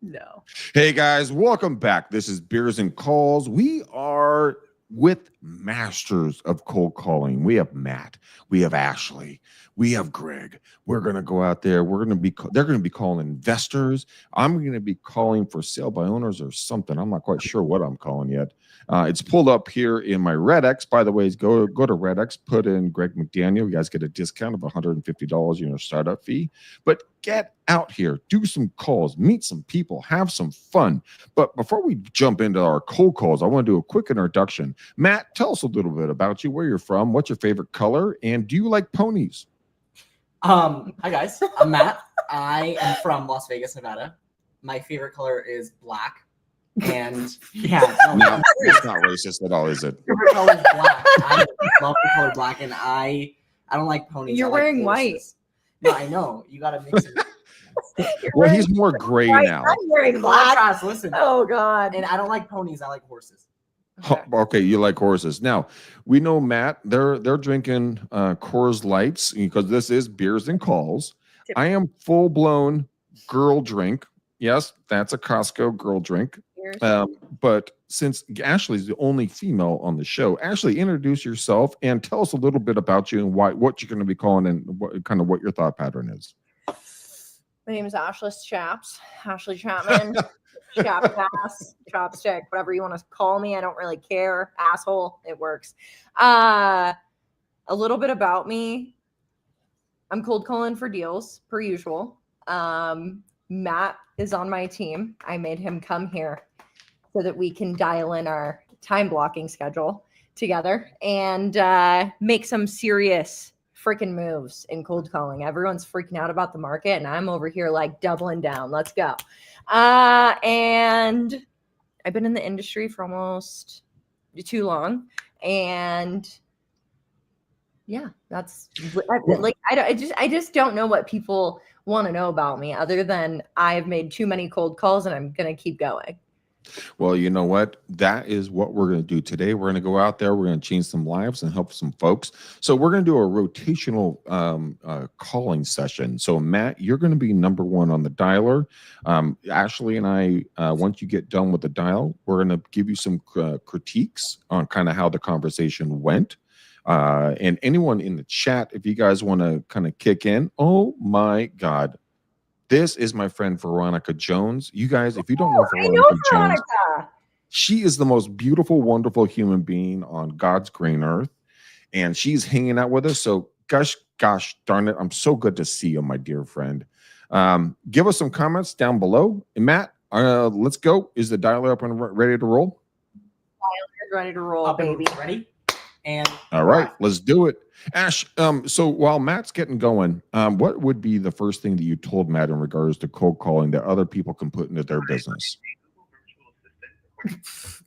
No. Hey guys, welcome back. This is Beers and Calls. We are with masters of cold calling. We have Matt, we have Ashley, we have Greg. We're going to go out there. They're going to be calling investors. I'm going to be calling for sale by owners or something. I'm not quite sure what I'm calling yet. It's pulled up here in my RedX. By the way, go to RedX, put in Greg McDaniel. You guys get a discount of $150 in your startup fee. But get out here, do some calls, meet some people, have some fun. But before we jump into our cold calls, I want to do a quick introduction. Matt, tell us a little bit about you, where you're from, what's your favorite color, and do you like ponies? Hi guys, I'm Matt. I am from Las Vegas, Nevada. My favorite color is black. And yeah, no, it's not racist at all, is it? Favorite color is black. I love the color black, and I don't like ponies. You're wearing white. No, I know. You gotta mix it. Well, he's more gray now. I'm wearing black. Listen. Oh God. And I don't like ponies. I like horses. Okay, you like horses. Now, we know Matt, they're drinking Coors Lights because this is Beers and Calls. I am full-blown girl drink. Yes, that's a Costco girl drink. But since Ashley's the only female on the show, Ashley, introduce yourself and tell us a little bit about you and what you're going to be calling and what your thought pattern is. My name is Ashley Chapman. Chappass, chopstick, whatever you want to call me. I don't really care. Asshole, it works. A little bit about me. I'm cold calling for deals, per usual. Matt is on my team. I made him come here so that we can dial in our time blocking schedule together and make some serious freaking moves in cold calling. Everyone's freaking out about the market, and I'm over here like doubling down. Let's go. And I've been in the industry for almost too long, and yeah, that's like I just don't know what people want to know about me other than I've made too many cold calls and I'm gonna keep going. Well, you know what? That is what we're going to do today. We're going to go out there. We're going to change some lives and help some folks. So we're going to do a rotational calling session. So Matt, you're going to be number one on the dialer. Ashley and I, once you get done with the dial, we're going to give you some critiques on kind of how the conversation went. And anyone in the chat, if you guys want to kind of kick in, oh my God. This is my friend Veronica Jones. You guys, if you don't know Veronica Jones, she is the most beautiful, wonderful human being on God's green earth. And she's hanging out with us. So gosh darn it. I'm so good to see you, my dear friend. Give us some comments down below. And Matt, let's go. Is the dialer up and ready to roll? Dialer is ready to roll, baby. Ready? And all right, let's do it. Ash, so while Matt's getting going, what would be the first thing that you told Matt in regards to cold calling that other people can put into their business?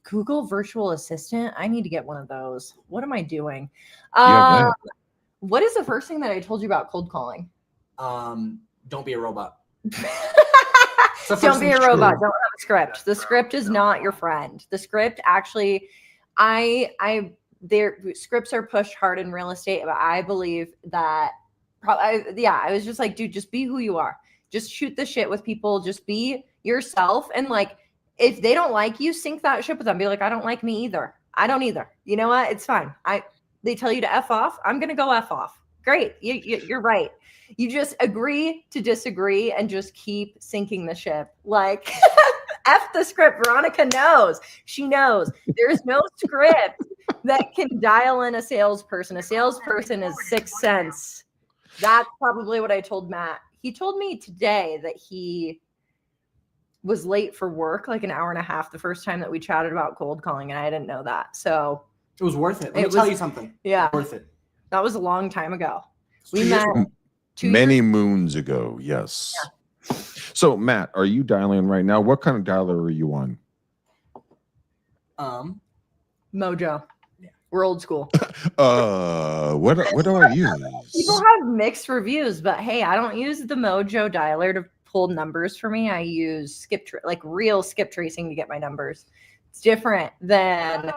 Google Virtual Assistant? I need to get one of those. What am I doing? What is the first thing that I told you about cold calling? Don't be a robot. Don't be a robot. Don't have a script. The script is not your friend. The script actually, their scripts are pushed hard in real estate, but I believe that I was just like, dude, just be who you are. Just shoot the shit with people. Just be yourself. And like, if they don't like you, sync that ship with them. Be like, I don't like me either. I don't either. You know what? It's fine. They tell you to F off. I'm going to go F off. Great. You're right. You just agree to disagree and just keep sinking the ship. Like F the script. Veronica knows. She knows. There is no script that can dial in a salesperson. A salesperson is sixth sense. That's probably what I told Matt. He told me today that he was late for work, like an hour and a half the first time that we chatted about cold calling, and I didn't know that. So it was worth it. Let me tell you something. Yeah. Worth it. That was a long time ago. We met many moons ago. Yes. Yeah. So Matt, are you dialing right now? What kind of dialer are you on? Mojo. We're old school. What do I use? People have mixed reviews, but hey, I don't use the Mojo dialer to pull numbers for me. I use real skip tracing to get my numbers. It's different than.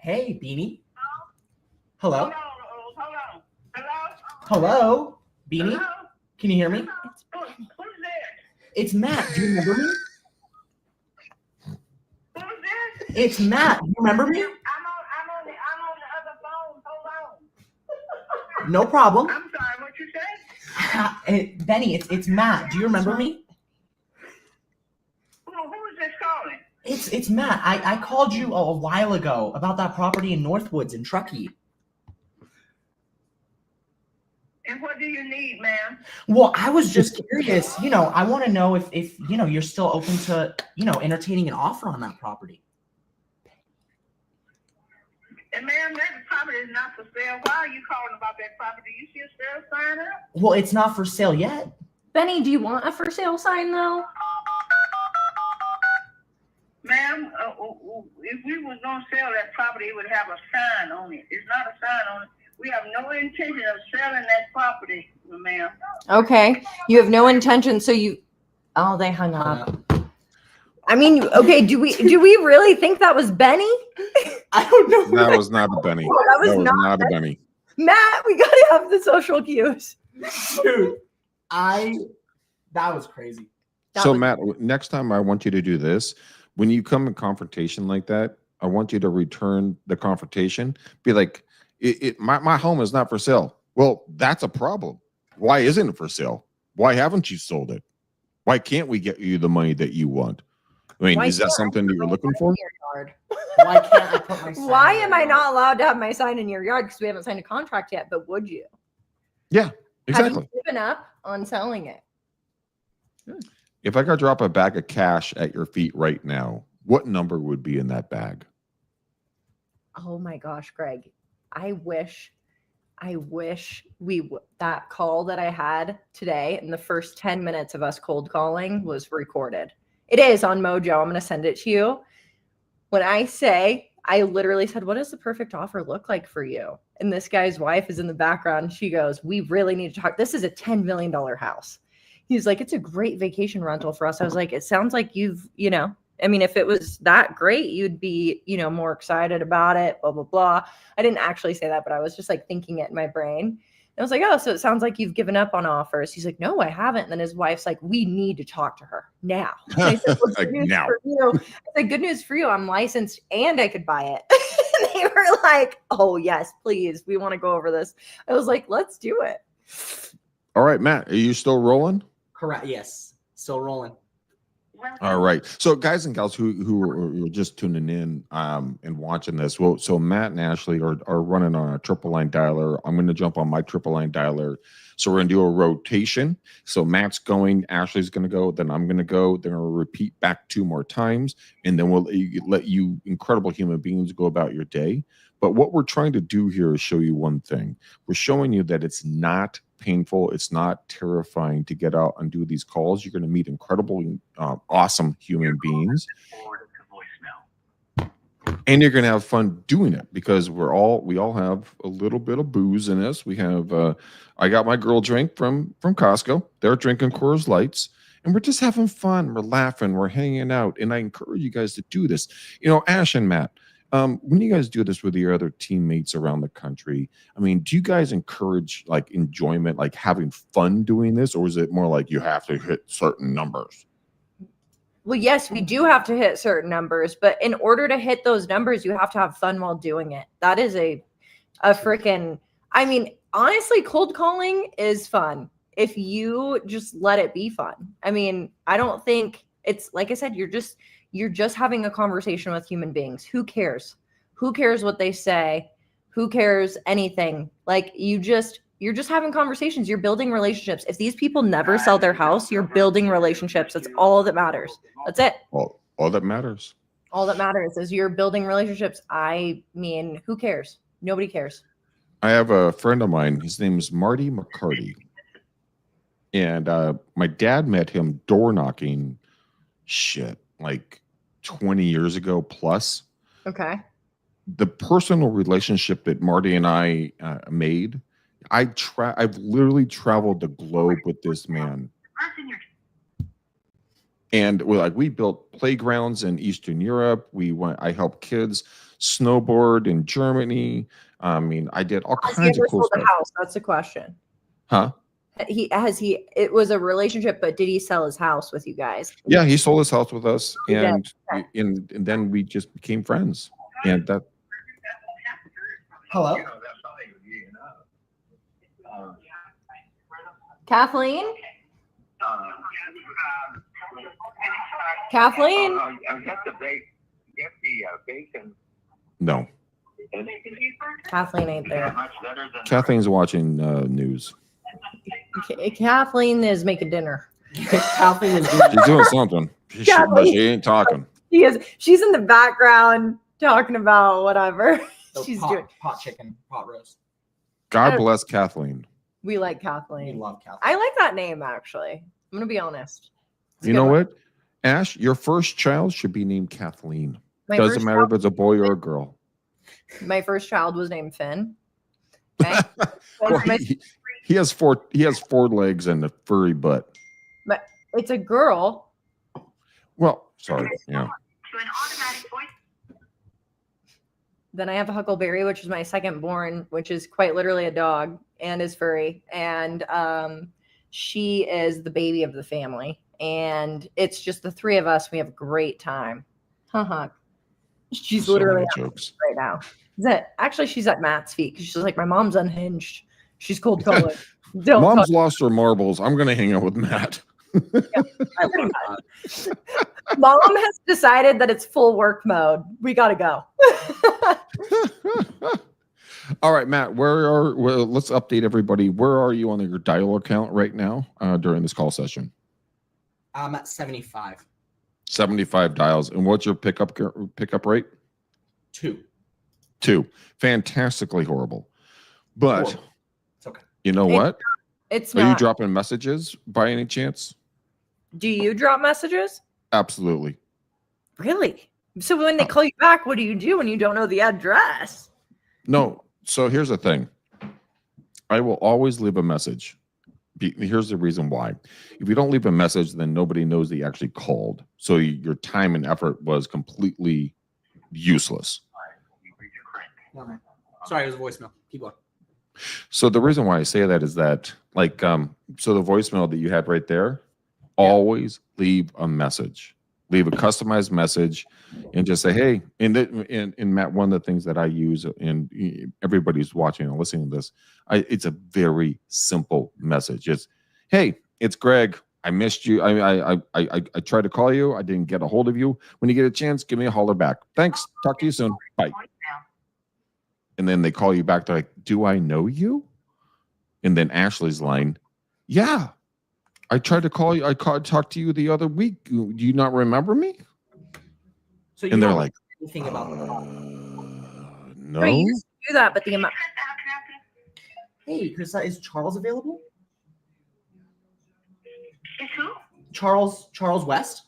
Hey, Beanie. Hello. Hello, Beanie. Can you hear me? Who's there? It's Matt. Do you remember me? It's Matt. You remember me? I'm on the other phone. Hold on. No problem. I'm sorry. What you said? Benny, it's Matt. Do you remember me? Who is this calling? It's Matt. I called you a while ago about that property in Northwoods in Truckee. And what do you need, ma'am? Well, I was just curious. I want to know if you're still open to entertaining an offer on that property. And ma'am, that property is not for sale. Why are you calling about that property? You see a sale sign up? Well, it's not for sale yet. Benny, do you want a for sale sign though? Ma'am, if we was going to sell that property, it would have a sign on it. It's not a sign on it. We have no intention of selling that property, ma'am. Okay. You have no intention, so you... Oh, they hung up. I mean, okay, do we really think that was Benny? I don't know. That was not a Benny. Oh, that was not a Benny. Matt, we gotta have the social cues. Dude, that was crazy. Matt, next time I want you to do this. When you come in confrontation like that, I want you to return the confrontation. Be like, my home is not for sale. Well, that's a problem. Why isn't it for sale? Why haven't you sold it? Why can't we get you the money that you want? I mean, is that something that you're looking for? Why can't I put my sign Why in am your I yard? not allowed to have my sign in your yard? Because we haven't signed a contract yet, but would you? Yeah, exactly. Have you given up on selling it? If I could drop a bag of cash at your feet right now, what number would be in that bag? Oh my gosh, Greg. I wish that call that I had today in the first 10 minutes of us cold calling was recorded. It is on Mojo. I'm going to send it to you. When I literally said, what does the perfect offer look like for you? And this guy's wife is in the background. She goes, we really need to talk. This is a $10 million house. He's like, it's a great vacation rental for us. I was like, it sounds like if it was that great, you'd be, more excited about it, blah, blah, blah. I didn't actually say that, but I was just like thinking it in my brain. And I was like, oh, so it sounds like you've given up on offers. He's like, no, I haven't. And then his wife's like, we need to talk to her now. And I said, well, good news now. for you. I said, good news for you. I'm licensed and I could buy it. And they were like, oh, yes, please. We want to go over this. I was like, let's do it. All right, Matt, are you still rolling? Correct. Yes. Still rolling. All right. So guys and gals who are just tuning in and watching this, well, so Matt and Ashley are running on a triple line dialer. I'm going to jump on my triple line dialer. So we're going to do a rotation. So Matt's going, Ashley's going to go, then I'm going to go. Then we'll repeat back 2 more times, and then we'll let you incredible human beings go about your day. But what we're trying to do here is show you one thing. We're showing you that it's not painful. It's not terrifying to get out and do these calls. You're going to meet incredible, awesome human beings. And you're going to have fun doing it because we all have a little bit of booze in us. We have, I got my girl drink from Costco. They're drinking Coors Lights. And we're just having fun. We're laughing. We're hanging out. And I encourage you guys to do this. Ash and Matt, when you guys do this with your other teammates around the country, I mean, do you guys encourage like enjoyment, like having fun doing this? Or is it more like you have to hit certain numbers? Well, yes, we do have to hit certain numbers, but in order to hit those numbers, you have to have fun while doing it. That is a freaking, honestly, cold calling is fun if you just let it be fun. I don't think it's, like I said, you're just having a conversation with human beings. Who cares? Who cares what they say? Who cares anything? Like you're just having conversations. You're building relationships. If these people never sell their house, you're building relationships. That's all that matters. That's it. All that matters. All that matters is you're building relationships. Who cares? Nobody cares. I have a friend of mine. His name is Marty McCarty. And my dad met him door knocking like 20 years ago plus. Okay. The personal relationship that Marty and I made, I've literally traveled the globe with this man. And we built playgrounds in Eastern Europe. I helped kids snowboard in Germany. I did all kinds of cool stuff. House? That's the question. Huh? It was a relationship, but did he sell his house with you guys? Yeah, he sold his house with us, He did. and and then we just became friends. And that Hello? Kathleen? Kathleen? Get the bacon. no, Kathleen ain't there. Much better than Kathleen's watching news. Kathleen is making dinner. Kathleen is She's doing something, but she ain't talking. She's in the background talking about whatever she's doing. Pot chicken, pot roast. God bless Kathleen. We like We Kathleen. love Kathleen. I like that name actually. I'm gonna be honest. It's a You good know one. what, Ash? Your first child should be named Kathleen. My Doesn't first matter if it's a boy or a girl. My first child was named Finn. Okay? Well, My- he has four legs and a furry butt. it's a girl. Well, sorry. Yeah. To an automatic voice. Then I have a Huckleberry, which is my second born, which is quite literally a dog and is furry. And she is the baby of the family. And it's just the three of us. We have a great time. Haha. She's So literally many jokes. right now. Actually, she's at Matt's feet because she's like, my mom's unhinged. She's cold calling. Don't Mom's call- lost her marbles. I'm gonna hang out with Matt. Mom has decided that it's full work mode. We gotta go. All right, Matt. Let's update everybody. Where are you on your dialer count right now during this call session? I'm at 75. 75 dials. And what's your pickup rate? 2. 2. Fantastically horrible. But Horrible. It's okay. you know what? It's Are you not. dropping messages by any chance? Do you drop messages? Absolutely. Really? So when they call you back, what do you do when you don't know the address? No. So here's the thing. I will always leave a message. Here's the reason why. If you don't leave a message, then nobody knows that you actually called. So your time and effort was completely useless. No, man. Sorry, it was a voicemail. Keep going. So the reason why I say that is that, like, so the voicemail that you had right there, always leave a message. Leave a customized message and just say, hey, and Matt, one of the things that I use, and everybody's watching and listening to this, it's a very simple message. It's, hey, it's Greg. I missed you. I tried to call you. I didn't get a hold of you. When you get a chance, give me a holler back. Thanks. Talk to you soon. Bye. And then they call you back. They're like, do I know you? And then Ashley's line, yeah. I tried to call you. Talked to you the other week. Do you not remember me? So you And they're don't like, know anything about the call. no. I used to do that, but the amount. Hey, Krista, is Charles available? Is who? Charles West?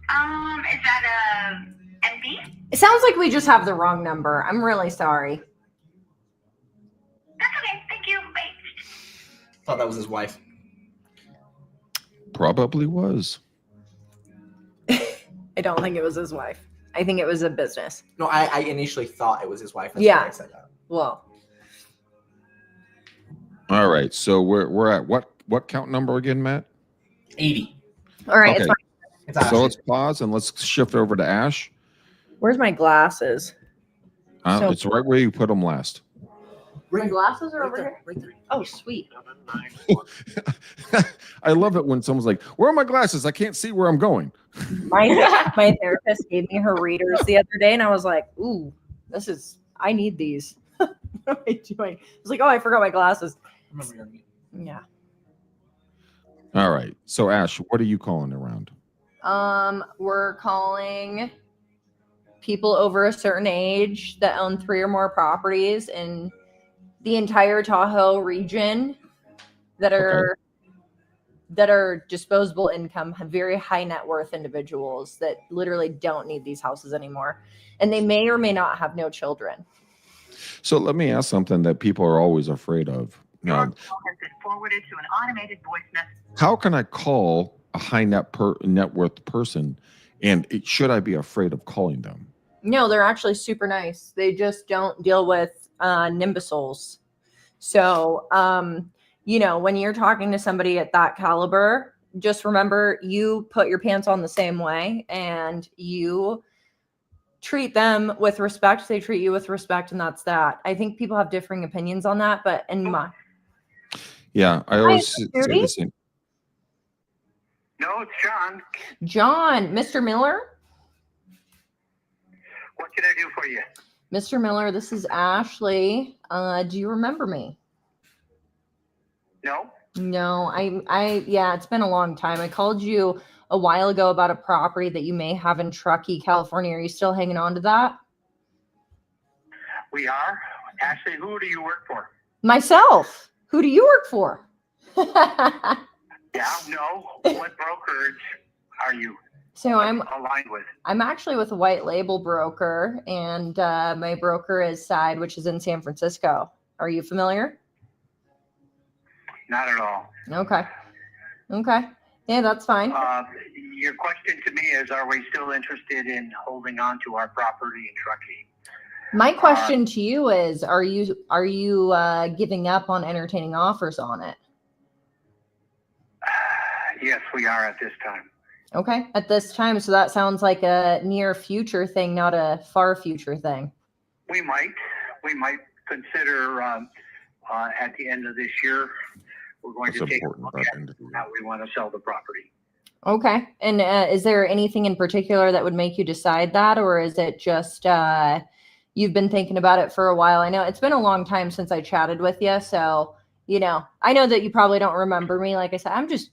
Is that MD? It sounds like we just have the wrong number. I'm really sorry. That's okay. Thank you. Bye. Thought that was his wife. Probably was. I don't think it was his wife. I think it was a business. No, I initially thought it was his wife. That's Yeah. why I said that. Well, All right. So we're at what count number again, Matt? 80. all right. Okay. It's fine. It's So Ashley. let's pause and let's shift over to Ash. Where's my glasses? So- It's right where you put them last. My glasses are over there, here. right there. Oh, sweet. I love it when someone's like, where are my glasses? I can't see where I'm going. My therapist gave me her readers the other day, and I was like, "Ooh, I need these." What am I doing? I was like, "Oh, I forgot my glasses." Remember your name. Yeah. All right. So Ash, what are you calling around? We're calling people over a certain age that own 3 or more properties in the entire Tahoe region that are disposable income, have very high net worth individuals that literally don't need these houses anymore, and they may or may not have no children. So let me ask something that people are always afraid of. Your call has been forwarded to an automated voice message. How can I call a high net worth person, and should I be afraid of calling them? No, they're actually super nice. They just don't deal with nimbusols. So, you know, when you're talking to somebody at that caliber, just remember you put your pants on the same way and you treat them with respect. They treat you with respect, and that's that. I think people have differing opinions on that, but in my I always say Judy? the same. No, it's John. John, Mr. Miller. What can I do for you? Mr. Miller, this is Ashley. Do you remember me? No? No, yeah, it's been a long time. I called you a while ago about a property that you may have in Truckee, California. Are you still hanging on to that? We are. Ashley, who do you work for? Myself. Who do you work for? Yeah, no. What brokerage are you So I'm aligned with? I'm actually with a white label broker, and my broker is Side, which is in San Francisco. Are you familiar? Not at all. Okay. Yeah, that's fine. Your question to me is, are we still interested in holding on to our property in Truckee? My question to you is, are you giving up on entertaining offers on it? Yes, we are at this time. Okay, at this time. So that sounds like a near future thing, not a far future thing. We might consider at the end of this year, we're going That's to take a important look about at the end of the year. how we want to sell the property. Okay. And is there anything in particular that would make you decide that, or is it just you've been thinking about it for a while? I know it's been a long time since I chatted with you, so you know, I know that you probably don't remember me. Like I said, I'm just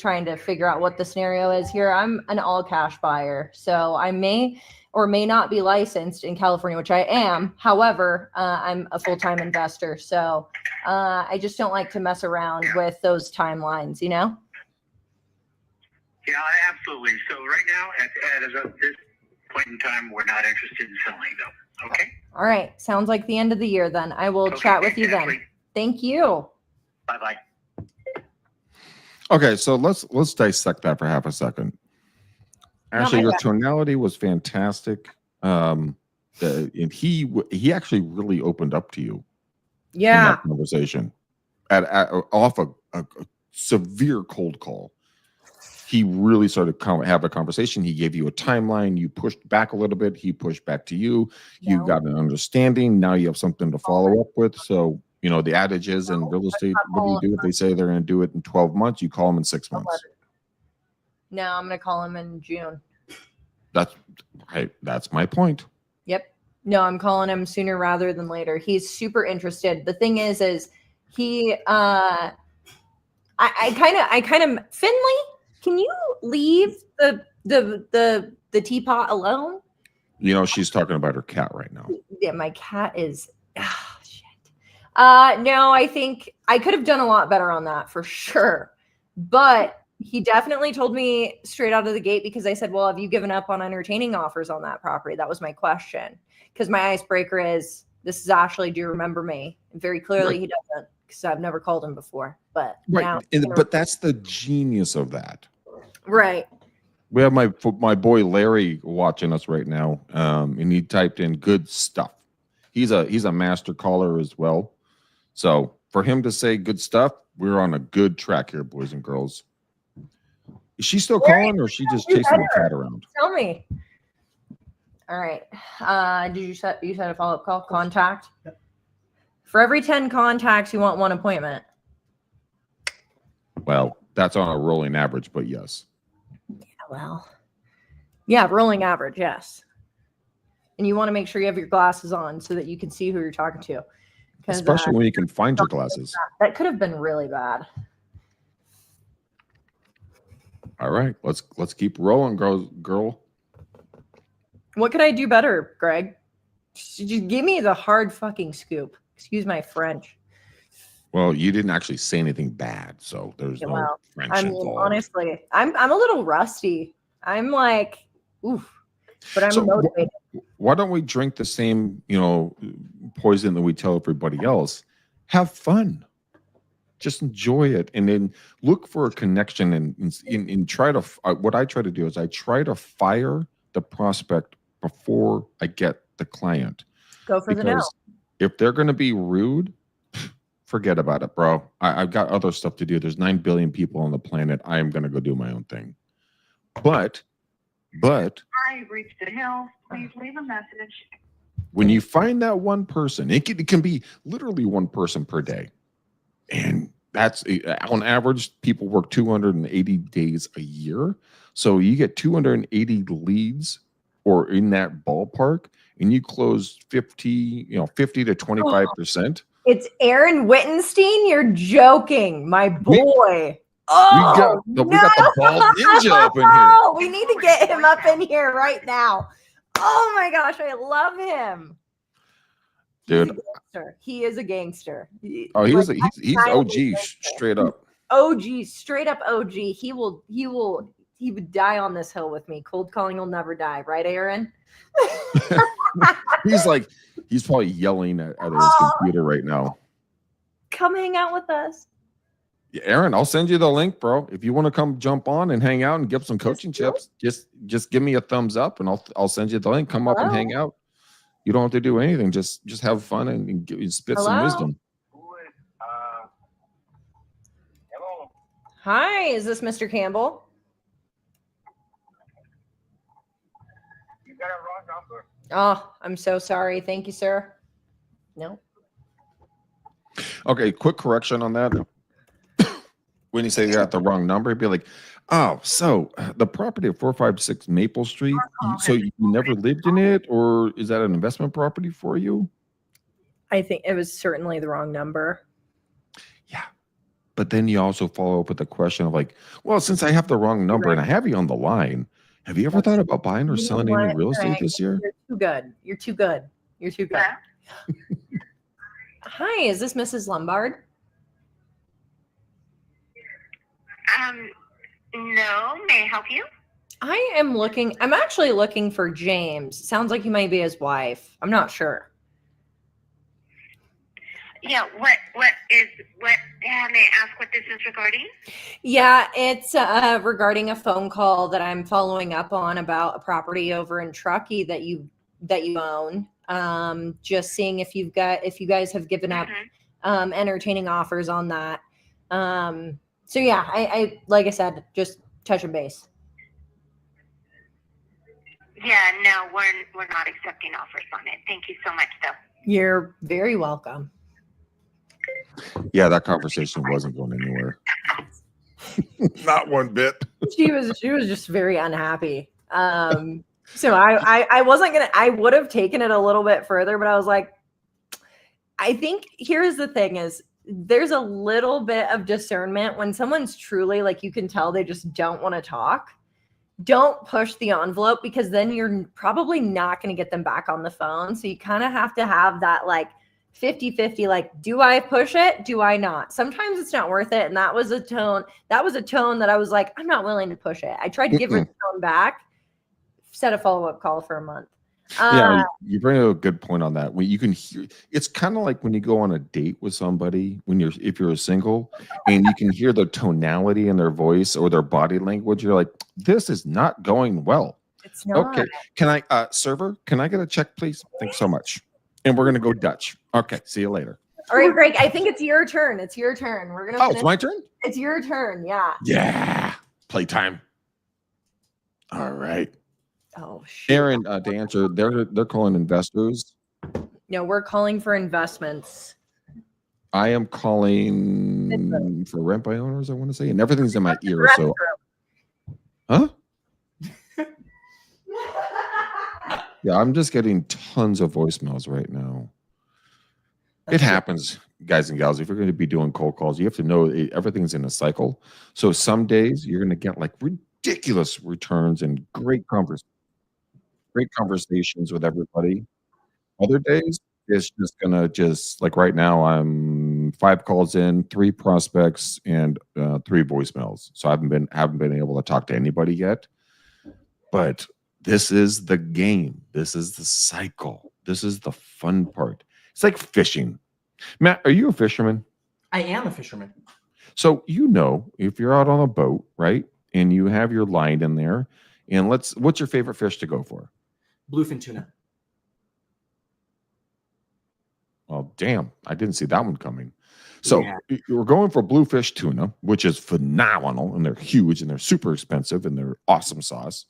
trying to figure out what the scenario is here. I'm an all cash buyer, so I may or may not be licensed in California, which I am. However, I'm a full-time investor, so I just don't like to mess around with those timelines, you know? Yeah, absolutely. So right now, at this point in time, we're not interested in selling though. Okay? All right. Sounds like the end of the year then. I will chat with you then. Thank you. Bye-bye. Okay, so let's dissect that for half a second. Actually, your tonality was fantastic. And he actually really opened up to you. Yeah. In that conversation off a severe cold call. He really started to have a conversation. He gave you a timeline. You pushed back a little bit. He pushed back to you. You got an understanding. Now you have something to follow up with. So, you know, the adage is in real estate, what do you do if they say they're going to do it in 12 months? You call them in 6 months. No, I'm going to call him in June. That's my point. Yep. No, I'm calling him sooner rather than later. He's super interested. The thing is he, I kind of, Finley, can you leave the teapot alone? You know, she's talking about her cat right now. Yeah, my cat is, shit. No, I think I could have done a lot better on that for sure. But he definitely told me straight out of the gate, because I said, well, have you given up on entertaining offers on that property? That was my question. Because my icebreaker is, this is Ashley, do you remember me? And very clearly he doesn't, because I've never called him before. But now, but that's the genius of that. Right. We have my boy Larry watching us right now, and he typed in good stuff. He's a master caller as well. So for him to say good stuff, we're on a good track here, boys and girls. Is she still calling, or is she just chasing the cat around? Tell me. All right. Did you set a follow-up call? Contact. Yep. For every 10 contacts, you want one appointment. Well, that's on a rolling average, but yes. Well, yeah, rolling average, yes. And you want to make sure you have your glasses on so that you can see who you're talking to. Especially when you can find your glasses. That could have been really bad. All right, let's keep rolling, girl. What could I do better, Greg? Just give me the hard fucking scoop. Excuse my French. Well, you didn't actually say anything bad, so there's no French involved. Honestly, I'm a little rusty. I'm like, oof, but I'm motivated. Why don't we drink the same, poison that we tell everybody else? Have fun. Just enjoy it, and then look for a connection and try to. What I try to do is I try to fire the prospect before I get the client. Go for the no. If they're going to be rude, forget about it, bro. I've got other stuff to do. There's 9 billion people on the planet. I am going to go do my own thing. But I've reached the hill. Please leave a message. when you find that one person, it can be literally one person per day. And that's on average, people work 280 days a year. So you get 280 leads or in that ballpark, and you close 50 to 25%. It's Aaron Wittenstein. You're joking, my boy. We got the bald ninja up in here. We need to get him up in here right now. Oh my gosh, I love him. Dude, he is a gangster. oh, he's OG straight up. OG, straight up OG. He would die on this hill with me. Cold calling will never die, right, Aaron? He's probably yelling at his computer right now. Come hang out with us. Yeah, Aaron, I'll send you the link, bro. If you want to come jump on and hang out and get some coaching tips, just give me a thumbs up and I'll send you the link. Come up and hang out. You don't have to do anything. Just have fun and spit some wisdom. Hello. Hi, is this Mr. Campbell? You got a wrong number. Oh, I'm so sorry. Thank you, sir. No. Okay, quick correction on that. When you say you got the wrong number, it'd be like, oh, so the property at 456 Maple Street, so you never lived in it, or is that an investment property for you? I think it was certainly the wrong number. Yeah. But then you also follow up with the question of like, well, since I have the wrong number and I have you on the line, have you ever thought about buying or selling any real estate this year? You're too good. You're too good. You're too good. Hi, is this Mrs. Lombard? No, may I help you? I'm actually looking for James. Sounds like he might be his wife. I'm not sure. Yeah, may I ask what this is regarding? Yeah, it's regarding a phone call that I'm following up on about a property over in Truckee that you own. Just seeing if you guys have given up entertaining offers on that. So yeah, I like I said, just touching base. Yeah, no, we're not accepting offers on it. Thank you so much, though. You're very welcome. Yeah, that conversation wasn't going anywhere. Not one bit. She was just very unhappy. So I wasn't gonna. I would have taken it a little bit further, but I was like, I think here's the thing: is there's a little bit of discernment when someone's truly like you can tell they just don't want to talk. Don't push the envelope because then you're probably not going to get them back on the phone. So you kind of have to have that like 50-50, like, do I push it? Do I not? Sometimes it's not worth it. And that was a tone that I was like, I'm not willing to push it. I tried to give her the tone back, set a follow-up call for a month. Yeah, you bring a good point on that. When you can hear, it's kind of like when you go on a date with somebody if you're a single, and you can hear the tonality in their voice or their body language. You're like, this is not going well. It's not. Okay, can I, server? Can I get a check, please? Thanks so much. And we're gonna go Dutch. Okay, see you later. All right, Greg. I think it's your turn. It's your turn. We're gonna. It's my turn. It's your turn. Yeah. Yeah. Playtime. All right. Oh, shit. Aaron, to answer, they're calling investors. No, we're calling for investments. I am calling for rent by owners, I want to say, and everything's in my ear. So, huh? Yeah, I'm just getting tons of voicemails right now. It happens, guys and gals. If you're going to be doing cold calls, you have to know everything's in a cycle. So some days you're going to get like ridiculous returns and great conversations with everybody. Other days, it's just gonna like right now, I'm 5 calls in, 3 prospects, and 3 voicemails. So I haven't been able to talk to anybody yet. But this is the game. This is the cycle. This is the fun part. It's like fishing. Matt, are you a fisherman? I am a fisherman. So if you're out on a boat, right, and you have your line in there, and what's your favorite fish to go for? Bluefin tuna. Oh, damn. I didn't see that one coming. So Yeah. we're going for bluefish tuna, which is phenomenal, and they're huge and they're super expensive and they're awesome sauce.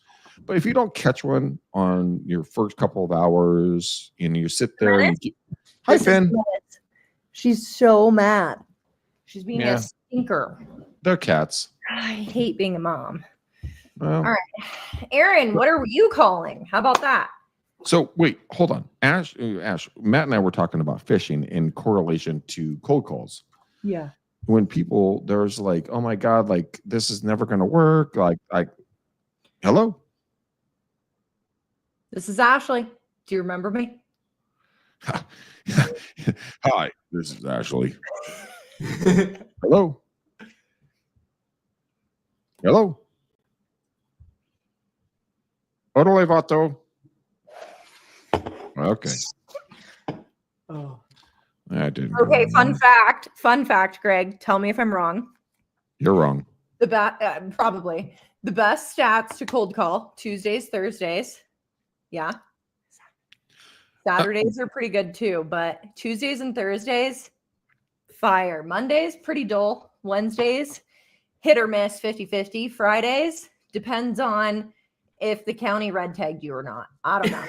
But if you don't catch one on your first couple of hours and you sit there and hi This is Finn. Menace. She's so mad. She's being Yeah. a stinker. They're cats. I hate being a mom. Well, All right. Aaron, what are you calling? How about that? so wait, hold on. Ash, Matt and I were talking about fishing in correlation to cold calls. Yeah. When people there's like, oh my God, like this is never gonna work. Like hello? This is Ashley. Do you remember me? Hi, this is Ashley. Hello. Hello. Ho levato. Okay. Oh. I didn't. Okay, fun fact, Greg. Tell me if I'm wrong. You're wrong. Probably the best stats to cold call: Tuesdays, Thursdays. Yeah. Saturdays are pretty good too, but Tuesdays and Thursdays, fire. Mondays, pretty dull. Wednesdays, hit or miss, 50-50. Fridays, depends on if the county red tagged you or not. I don't know.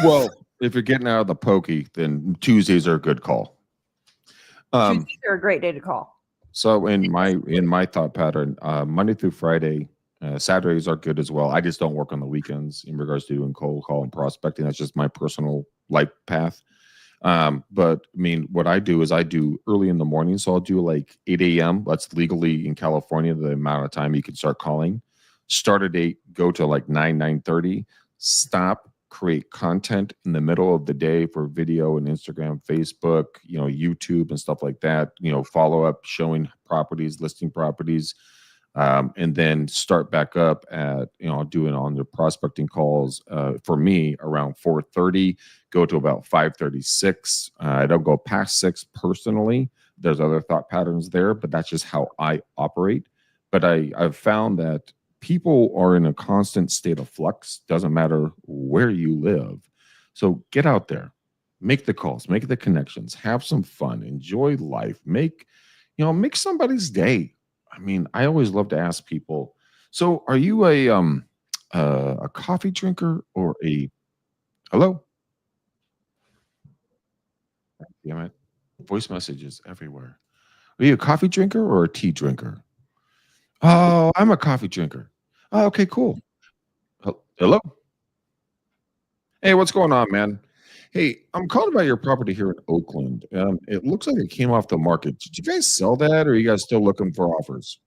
Well, if you're getting out of the pokey, then Tuesdays are a good call. Tuesdays are a great day to call. So in my thought pattern, Monday through Friday, Saturdays are good as well. I just don't work on the weekends in regards to doing cold call and prospecting. That's just my personal life path. But I mean, what I do is I do early in the morning. So I'll do like 8 a.m. That's legally in California, the amount of time you can start calling. Start at 8, go to like 9:30, stop, create content in the middle of the day for video and Instagram, Facebook, YouTube and stuff like that, follow up, showing properties, listing properties, and then start back up at, doing on the prospecting calls, for me around 4:30, go to about 5:36. I don't go past 6 personally. There's other thought patterns there, but that's just how I operate. But I've found that people are in a constant state of flux. Doesn't matter where you live. So get out there, make the calls, make the connections, have some fun, enjoy life, make somebody's day. I mean, I always love to ask people, so are you a coffee drinker or a hello? Damn it. Voice messages everywhere. Are you a coffee drinker or a tea drinker? Oh, I'm a coffee drinker. Oh, okay, cool. Hello? Hey, what's going on, man? Hey, I'm calling about your property here in Oakland. It looks like it came off the market. Did you guys sell that, or are you guys still looking for offers?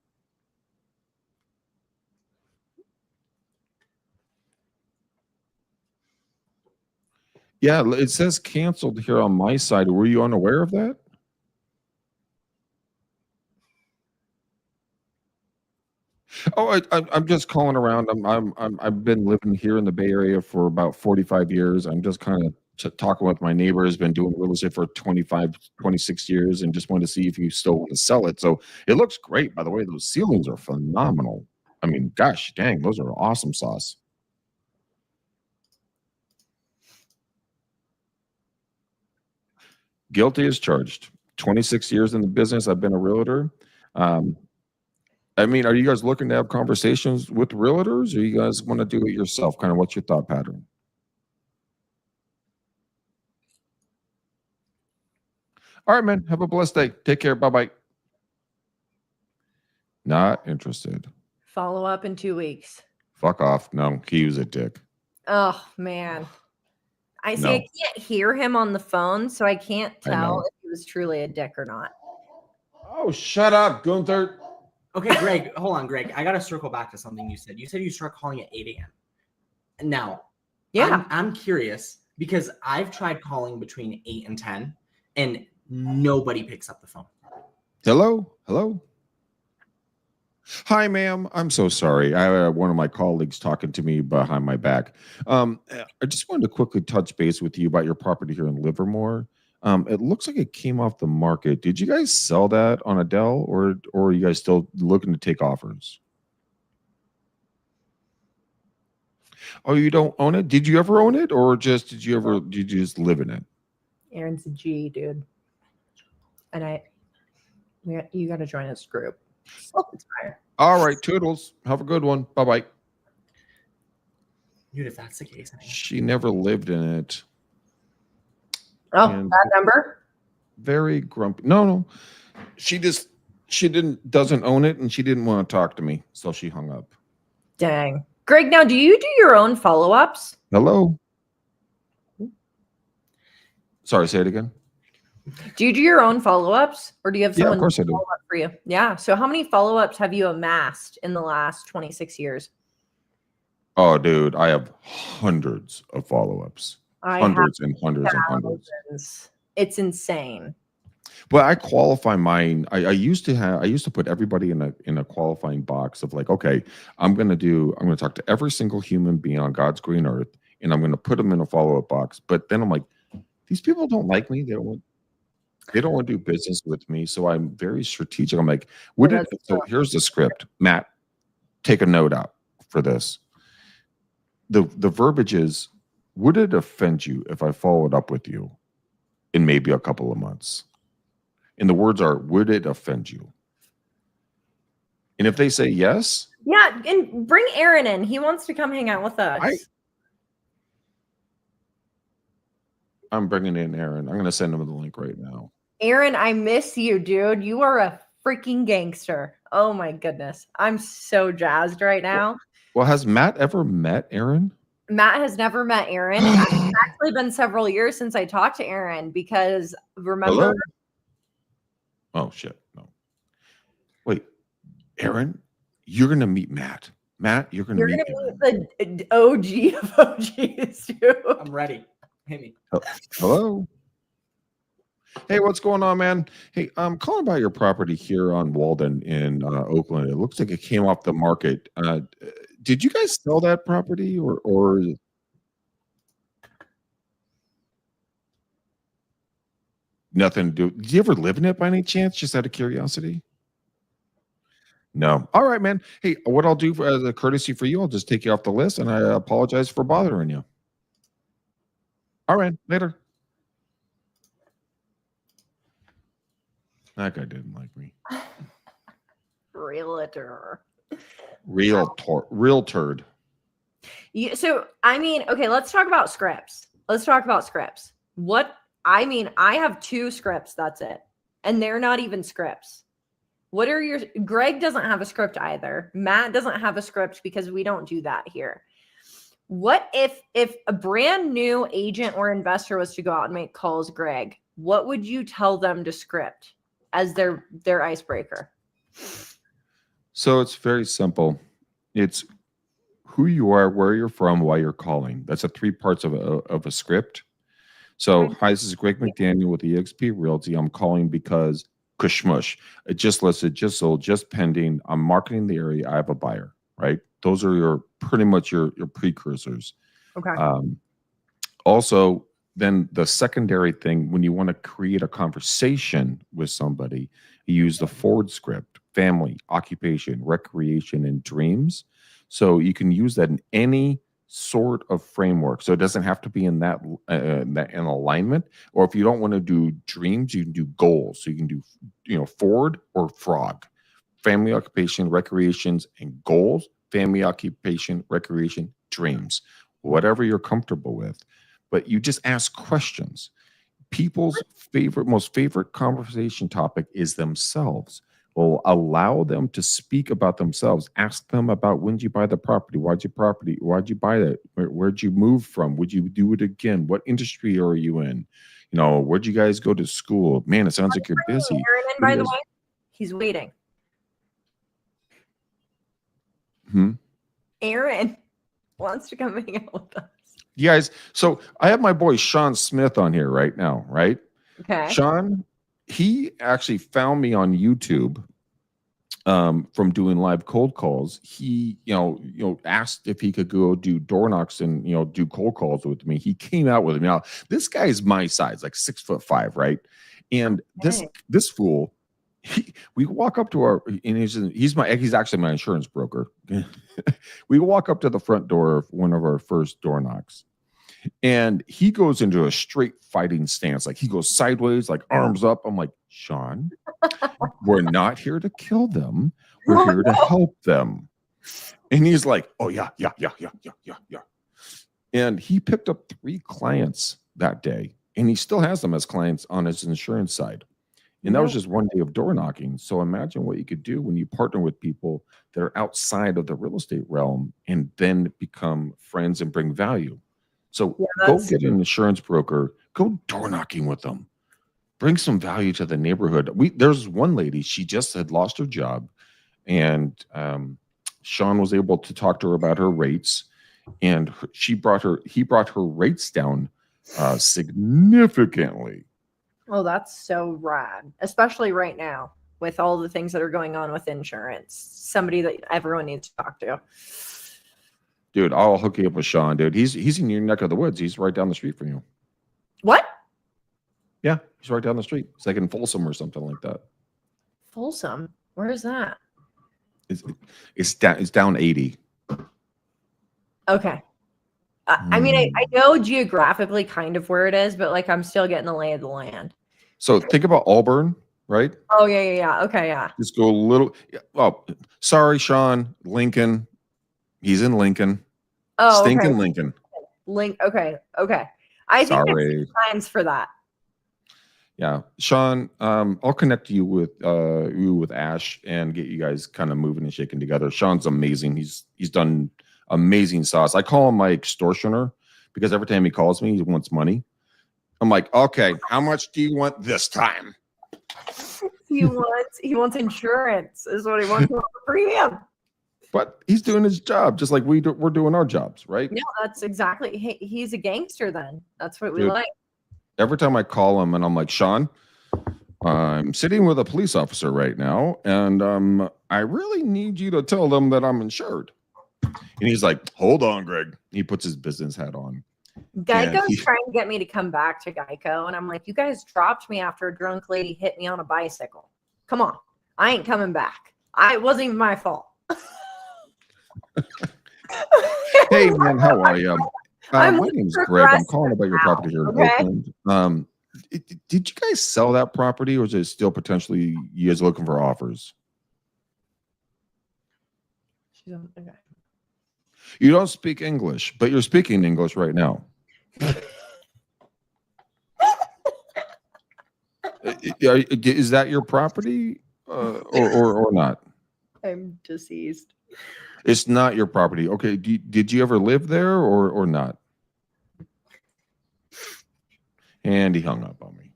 Yeah, it says canceled here on my side. Were you unaware of that? Oh, I'm just calling around. I've been living here in the Bay Area for about 45 years. I'm just kind of talking with my neighbors. Been doing real estate for 25, 26 years, and just wanted to see if you still want to sell it. So it looks great, by the way. Those ceilings are phenomenal. I mean, gosh, dang, those are awesome sauce. Guilty as charged. 26 years in the business. I've been a realtor. I mean, are you guys looking to have conversations with realtors, or you guys want to do it yourself? Kind of what's your thought pattern? All right, man. Have a blessed day. Take care. Bye-bye. Not interested. Follow up in 2 weeks. Fuck off. No, he was a dick. Oh, man. I see. No. I can't hear him on the phone, so I can't I tell know. if he was truly a dick or not. Oh, shut up, Gunther. Okay, Greg, hold on, Greg. I got to circle back to something you said. You said you start calling at 8 a.m. Now, Yeah. I'm curious because I've tried calling between 8 and 10, and nobody picks up the phone. Hello? Hello? Hi, ma'am. I'm so sorry. I have one of my colleagues talking to me behind my back. I just wanted to quickly touch base with you about your property here in Livermore. It looks like it came off the market. Did you guys sell that on Adele, or are you guys still looking to take offers? Oh, you don't own it? Did you ever own it, or did you just live in it? Aaron's a G, dude. And you got to join this group. It's fire. All right, toodles. Have a good one. Bye-bye. Dude, if that's the case, She never lived in it. Oh, And that number? very grumpy. No. She doesn't own it, and she didn't want to talk to me, so she hung up. Dang. Greg, now do you do your own follow-ups? Hello. Sorry, say it again. Do you do your own follow-ups, or do you have Yeah, someone of course I do. follow up for you? Yeah. So how many follow-ups have you amassed in the last 26 years? Oh, dude, I have hundreds of follow-ups. Hundreds and hundreds and hundreds. It's insane. Well, I qualify mine. I used to put everybody in a qualifying box of like, okay, I'm going to talk to every single human being on God's green earth, and I'm going to put them in a follow-up box. But then I'm like, these people don't like me. They don't want to do business with me. So I'm very strategic. I'm like, so here's the script. Matt, take a note out for this. The verbiage is, would it offend you if I followed up with you in maybe a couple of months? And the words are, would it offend you? And if they say yes. Yeah, and bring Aaron in. He wants to come hang out with us. I'm bringing in Aaron. I'm going to send him the link right now. Aaron, I miss you, dude. You are a freaking gangster. Oh my goodness. I'm so jazzed right now. Well, has Matt ever met Aaron? Matt has never met Aaron. It's actually been several years since I talked to Aaron because remember. Hello? Oh, shit. No. Wait, Aaron, you're going to meet Matt. Matt, you're going to meet the OG of OGs, dude. I'm ready. Hit me. Hello. Hey, what's going on, man? Hey, I'm calling about your property here on Walden in Oakland. It looks like it came off the market. Did you guys sell that property or nothing to do? Did you ever live in it by any chance? Just out of curiosity? No. All right, man. Hey, what I'll do as a courtesy for you, I'll just take you off the list, and I apologize for bothering you. All right, later. That guy didn't like me. Realtor. Real turd. So, I mean, okay, let's talk about scripts. I have 2 scripts, that's it. And they're not even scripts. Greg doesn't have a script either. Matt doesn't have a script because we don't do that here. What if a brand new agent or investor was to go out and make calls, Greg, what would you tell them to script as their icebreaker? So it's very simple. It's who you are, where you're from, why you're calling. That's the 3 parts of a script. So, hi, this is Greg McDaniel with eXp Realty. I'm calling because Kushmush. It just listed, just sold, just pending. I'm marketing the area. I have a buyer, right? Those are pretty much your precursors. Okay. Also, then the secondary thing, when you want to create a conversation with somebody, you use the forward script: family, occupation, recreation, and dreams. So you can use that in any sort of framework. So it doesn't have to be in that in alignment. Or if you don't want to do dreams, you can do goals. So you can do forward or frog. Family, occupation, recreations, and goals. Family, occupation, recreation, dreams. Whatever you're comfortable with. But you just ask questions. People's most favorite conversation topic is themselves. Well, allow them to speak about themselves. Ask them about, when did you buy the property? Why'd you buy that? Where'd you move from? Would you do it again? What industry are you in? Where'd you guys go to school? Man, it sounds like you're busy. Aaron, by the way, he's waiting. Aaron wants to come hang out with us. You guys, so I have my boy Sean Smith on here right now, right? Okay. Sean, he actually found me on YouTube from doing live cold calls. He, asked if he could go do door knocks and, do cold calls with me. He came out with me. Now, this guy is my size, like 6'5", right? And this fool, we walk up to and he's actually my insurance broker. We walk up to the front door of one of our first door knocks, And he goes into a straight fighting stance. Like he goes sideways, like arms up. I'm like, Sean, we're not here to kill them. We're here to help them. And he's like, oh, yeah. And he picked up 3 clients that day, and he still has them as clients on his insurance side. And that was just one day of door knocking. So imagine what you could do when you partner with people that are outside of the real estate realm and then become friends and bring value. So go get an insurance broker, go door knocking with them, bring some value to the neighborhood. There's one lady, she just had lost her job, and Sean was able to talk to her about her rates, and he brought her rates down significantly. Oh, that's so rad, especially right now with all the things that are going on with insurance. Somebody that everyone needs to talk to. Dude, I'll hook you up with Sean, dude. He's in your neck of the woods. He's right down the street from you. What? Yeah, he's right down the street. It's like in Folsom or something like that. Folsom? Where is that? It's down 80. Okay. I mean, I know geographically kind of where it is, but like I'm still getting the lay of the land. So think about Auburn, right? Oh, yeah. Okay, yeah. Just go a little. Oh, sorry, Sean. Lincoln. He's in Lincoln. Oh, Stinking okay. Lincoln. Okay. I think Sorry. there's times for that. Yeah, Sean. I'll connect you with Ash and get you guys kind of moving and shaking together. Sean's amazing. He's done amazing sauce. I call him my extortioner because every time he calls me, he wants money. I'm like, okay, how much do you want this time? He wants insurance is what he wants. He wants a premium. But he's doing his job just like we're doing our jobs, right? No, that's exactly. He's a gangster then. That's what we Dude, like. every time I call him and I'm like, Sean, I'm sitting with a police officer right now, and I really need you to tell them that I'm insured. And he's like, hold on, Greg. He puts his business hat on. Geico's trying to get me to come back to Geico. And I'm like, you guys dropped me after a drunk lady hit me on a bicycle. Come on. I ain't coming back. It wasn't even my fault. Hey, man, how are you? My name's Greg. I'm calling about your now, property here in Oakland. Did you guys sell that property, or is it still potentially you guys looking for offers? Okay. You don't speak English, but you're speaking English right now. Is that your property or not? I'm deceased. It's not your property. Okay. Did you ever live there or not? And he hung up on me.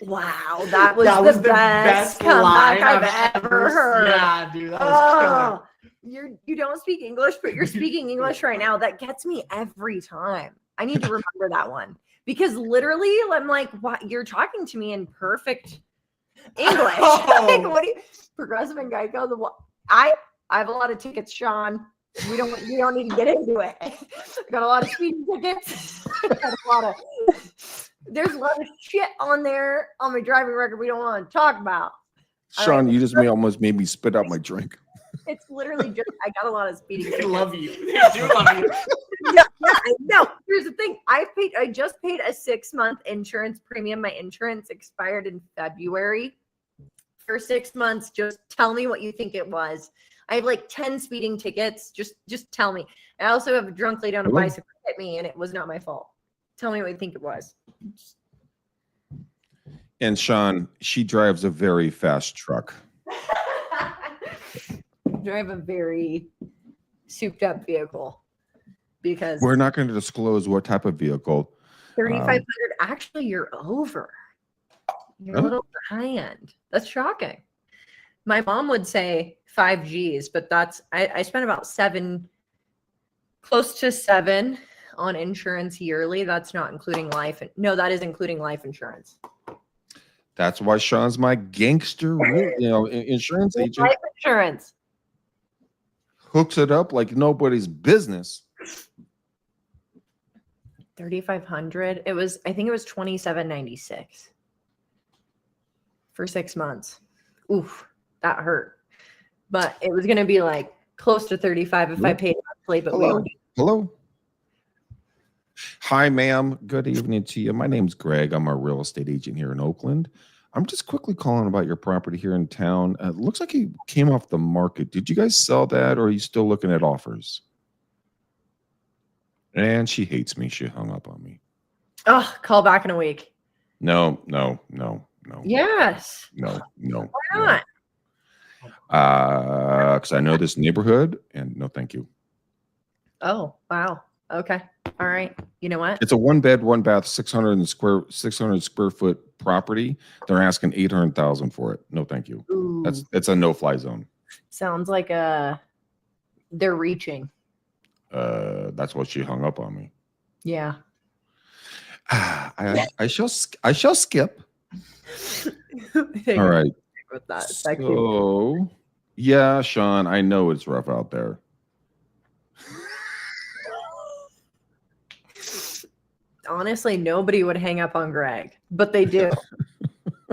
Wow, that was the best comeback I've ever heard. Yeah, dude, that was killer. You don't speak English, but you're speaking English right now. That gets me every time. I need to remember that one because literally I'm like, what? You're talking to me in perfect English. Like, what do you, Progressive and Geico? I have a lot of tickets, Sean. You don't need to get into it. I got a lot of speeding tickets. There's a lot of shit on there on my driving record we don't want to talk about. Sean, you just almost made me spit out my drink. It's literally just I got a lot of speeding tickets. They love you. They do love you. No, here's the thing. I just paid a 6-month insurance premium. My insurance expired in February. For 6 months, just tell me what you think it was. I have like 10 speeding tickets. Just tell me. I also have a drunk lady on a bicycle hit me, and it was not my fault. Tell me what you think it was. And Sean, she drives a very fast truck. Drive a very souped up vehicle because we're not going to disclose what type of vehicle. 3,500. Actually, you're over. You're a little behind. That's shocking. My mom would say 5 Gs, but that's I spent about close to 7 on insurance yearly. That's not including life. No, that is including life insurance. That's why Sean's my gangster, insurance agent. Life insurance hooks it up like nobody's business. 3,500. I think it was $27.96 for 6 months. Oof, that hurt. But it was going to be like close to 35 if I paid monthly. But hello. Hi, ma'am. Good evening to you. My name's Greg. I'm a real estate agent here in Oakland. I'm just quickly calling about your property here in town. It looks like it came off the market. Did you guys sell that, or are you still looking at offers? And she hates me. She hung up on me. Oh, call back in a week. No. Yes. No. Why not? Because I know this neighborhood, and no, thank you. Oh, wow. Okay. All right. You know what? It's a 1 bed, 1 bath, 600 square foot property. They're asking 800,000 for it. No, thank you. Ooh, That's a no-fly zone. sounds like they're reaching. That's what she hung up on me. Yeah. I shall skip. All right. With that. So, yeah, Sean, I know it's rough out there. Honestly, nobody would hang up on Greg, but they do.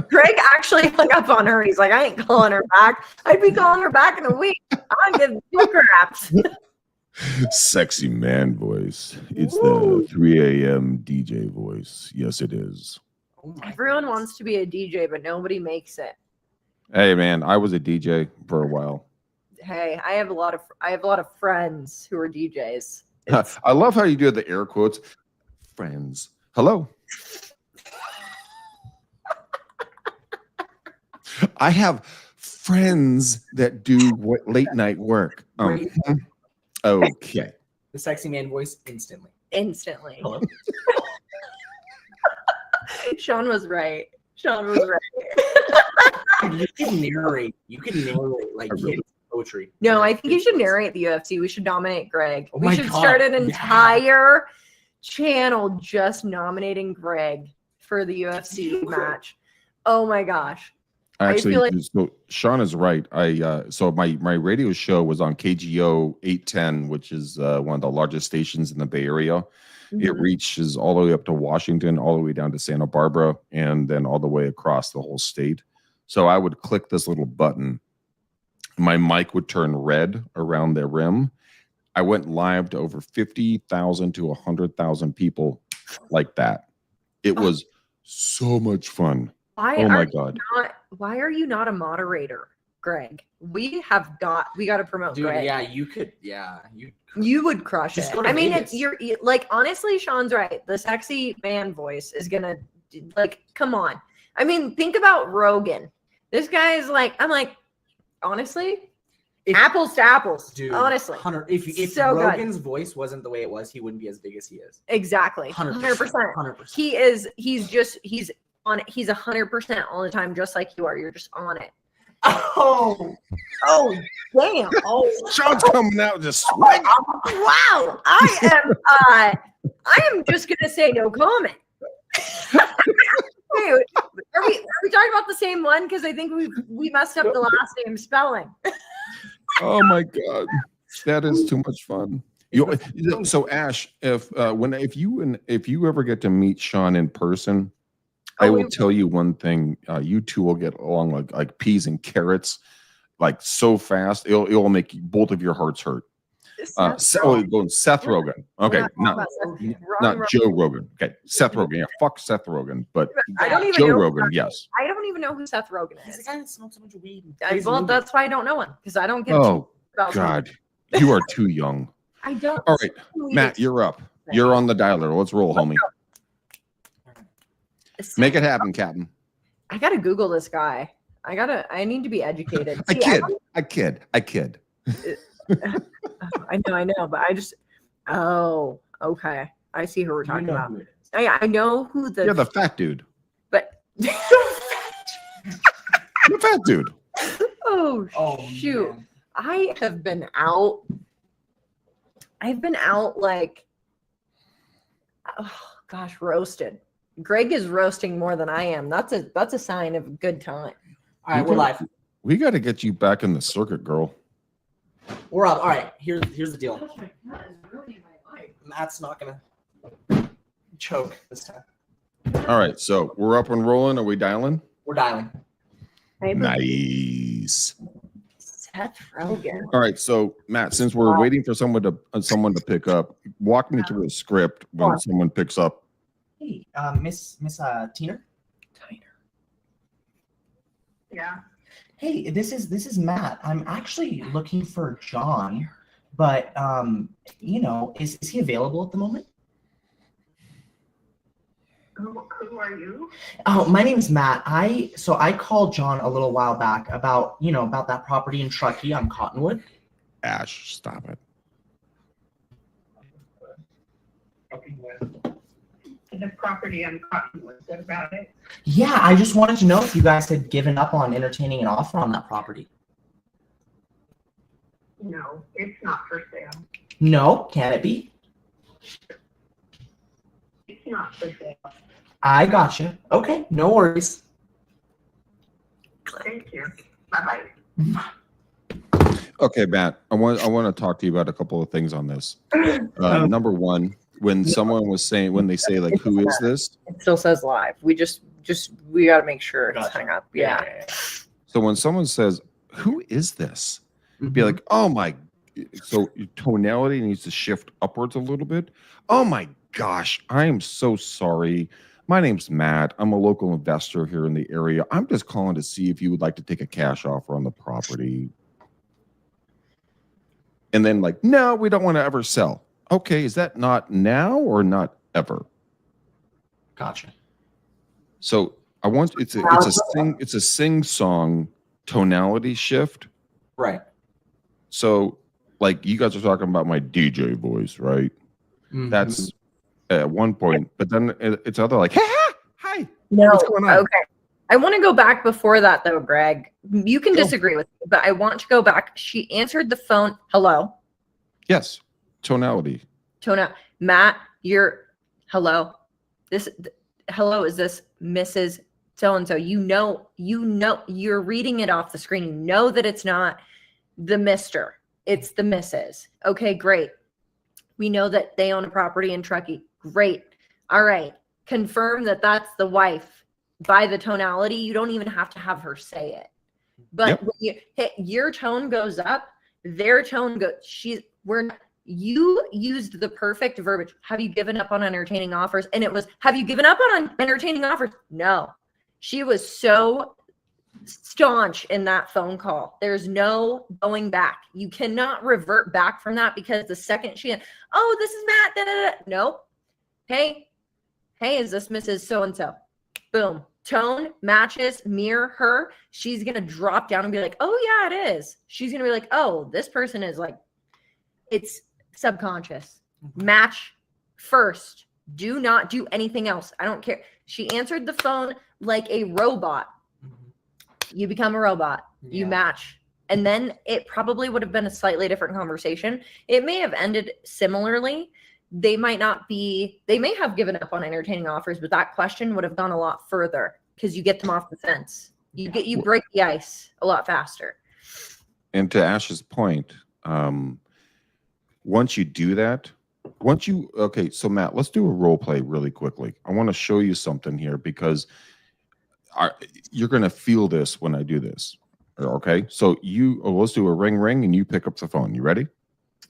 Greg actually hung up on her. He's like, I ain't calling her back. I'd be calling her back in a week. I don't give two craps. Sexy man voice. It's the 3 a.m. DJ voice. Yes, it is. Oh my Everyone goodness. wants to be a DJ, but nobody makes it. Hey, man, I was a DJ for a while. Hey, I have a lot of friends who are DJs. I love how you do the air quotes. Friends. Hello. I have friends that do late night work. Okay. The sexy man voice instantly. Instantly. Hello. Sean was right. You can narrate. Like really- poetry. No, I think you should narrate the UFC. We should dominate Greg. Oh We my should God. start an Yeah. entire channel just nominating Greg for the UFC match. Oh my gosh. Actually, feel like- so Sean is right. So my radio show was on KGO 810, which is one of the largest stations in the Bay Area. It Mhm. reaches all the way up to Washington, all the way down to Santa Barbara, and then all the way across the whole state. So I would click this little button. My mic would turn red around the rim. I went live to over 50,000 to 100,000 people like that. It was so much fun. Oh my God. Why are you not a moderator, Greg? We got to promote Dude, Greg. yeah, you could. Yeah, You would crush Just it. go to I mean, Vegas. you're like, honestly, Sean's right. The sexy man voice is gonna, like, come on. I mean, think about Rogan. This guy is like, I'm like, honestly, apples to apples. dude. Honestly, 100. If So good. Rogan's voice wasn't the way it was, he wouldn't be as big as he is. exactly, 100%. 100%. He's 100% all the time, just like you are. You're just on it. Oh, Damn. Oh, Sean's coming out just swinging. wow. I am just gonna say no comment. Wait, are we talking about the same one? Because I think we messed up the last name spelling. Oh my God, that is too much fun. So Ash, if you ever get to meet Sean in person, I will tell you one thing: you two will get along like peas and carrots, like so fast. It'll make both of your hearts hurt. Seth Rogen. Okay, not Joe Rogan. Okay, Seth Rogen. Yeah, fuck Seth Rogen, but I don't even Joe know. Rogan. Yes. I don't even know who Seth Rogen he's the is. guy that smoked so much weed. Well, that's why I don't know him, because I don't get. Oh about God, you are too young. I don't. All right, Matt, you're up. You're on the dialer. Let's roll, homie. Make it happen, Captain. I gotta Google this guy. I need to be educated. I See, kid. I know, but I just. Oh, okay. I see who we're talking about. Who it is. I know who the. You're the fat dude. But. The fat dude. Oh, Oh, shoot. man. I have been out. I've been out like, oh gosh, roasted. Greg is roasting more than I am. That's a sign of a good time. All right, we're live. We got to get you back in the circuit, girl. We're up. All right, here's the deal. Matt's not gonna choke this time. All right, so we're up and rolling. Are we dialing? We're dialing. Nice. Seth Rogen. All right, so Matt, since we're waiting for someone to pick up, walk me through a script when someone picks up. Hey, Miss Tina. Yeah. Hey, this is Matt. I'm actually looking for John, but is he available at the moment? Who are you? Oh, my name is Matt. I called John a little while back about that property in Truckee on Cottonwood. Ash, stop it. The property on Cottonwood. Is that about it? Yeah, I just wanted to know if you guys had given up on entertaining an offer on that property. No, it's not for sale. No, can it be? It's not for sale. I gotcha. Okay, no worries. Thank you. Bye-bye. Okay, Matt, I want to talk to you about a couple of things on this. Number one, when they say like, who is this? It still says live. We we got to make sure it's hung up. Yeah. So when someone says, who is this? Be like, oh my, so your tonality needs to shift upwards a little bit. Oh my gosh, I am so sorry. My name's Matt. I'm a local investor here in the area. I'm just calling to see if you would like to take a cash offer on the property. And then like, no, we don't want to ever sell. Okay, is that not now or not ever? Gotcha. So I want it's a sing-song tonality shift. Right. So like you guys are talking about my DJ voice, right? Mm-hmm. That's at one point, but then it's other like, hey, hi. No. What's going on? Okay. I want to go back before that though, Greg. You can disagree with me, but I want to go back. She answered the phone. Hello. Yes. Tonality. Matt, you're hello. Hello, is this Mrs. So-and-so? You know, you're reading it off the screen. You know that it's not the Mr. It's the Mrs. Okay, great. We know that they own a property in Truckee. Great. All right. Confirm that that's the wife by the tonality. You don't even have to have her say it. But when your tone goes up, their tone goes, you used the perfect verbiage. Have you given up on entertaining offers? And it was, have you given up on entertaining offers? No. She was so staunch in that phone call. There's no going back. You cannot revert back from that because the second this is Matt. Da, da, da. Nope. Hey, is this Mrs. So-and-so? Boom. Tone matches, mirror her. She's going to drop down and be like, oh yeah, it is. She's going to be like, oh, this person is like, it's subconscious. Match first. Do not do anything else. I don't care. She answered the phone like a robot. You become a robot. Yeah. You match. And then it probably would have been a slightly different conversation. It may have ended similarly. They may have given up on entertaining offers, but that question would have gone a lot further because you get them off the fence. You break the ice a lot faster. And to Ash's point, once you do that, so Matt, let's do a role play really quickly. I want to show you something here because you're going to feel this when I do this. Okay. So let's do a ring and you pick up the phone. You ready?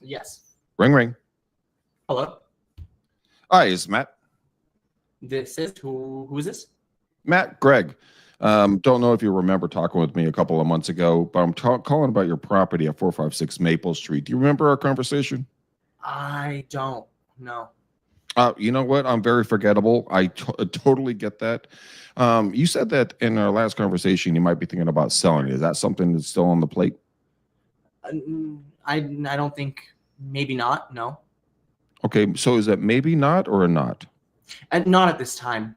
Yes. Ring. Hello. Hi, it's Matt. This is who is this? Matt, Greg. Don't know if you remember talking with me a couple of months ago, but I'm calling about your property at 456 Maple Street. Do you remember our conversation? I don't know. You know what? I'm very forgettable. I totally get that. You said that in our last conversation, you might be thinking about selling it. Is that something that's still on the plate? I don't think, maybe not. No. Okay. So is that maybe not or not? Not at this time.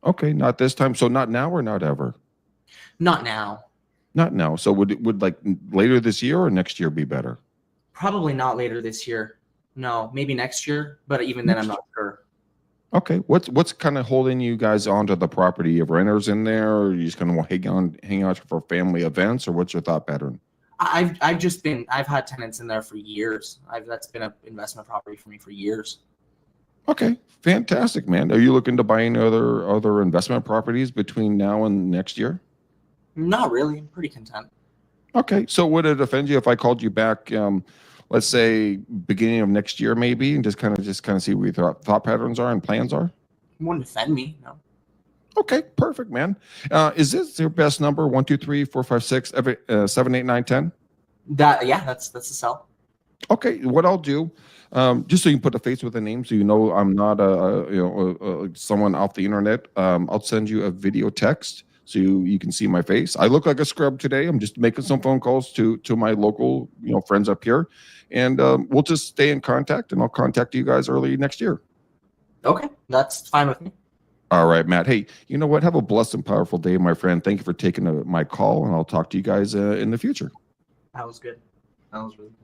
Okay. Not this time. So not now or not ever? Not now. Not now. So would like later this year or next year be better? Probably not later this year. No, maybe next year, but even then I'm not sure. Okay. What's kind of holding you guys onto the property? You have renters in there, or are you just going to hang out for family events, or what's your thought pattern? I've had tenants in there for years. That's been an investment property for me for years. Okay. Fantastic, man. Are you looking to buy any other investment properties between now and next year? Not really. I'm pretty content. Okay. So would it offend you if I called you back, let's say beginning of next year, maybe, and just kind of see what your thought patterns are and plans are? It wouldn't offend me. No. Okay, perfect, man. Is this your best number? 1, 2, 3, 4, 5, 6, 7, 8, 9, 10? That's the cell. Okay, what I'll do, just so you can put a face with a name, so you know I'm not someone off the internet. I'll send you a video text so you can see my face. I look like a scrub today. I'm just making some phone calls to my local friends up here, and we'll just stay in contact. And I'll contact you guys early next year. Okay, that's fine with me. All right, Matt. Hey, you know what? Have a blessed and powerful day, my friend. Thank you for taking my call, and I'll talk to you guys in the future. That was good. That was really good.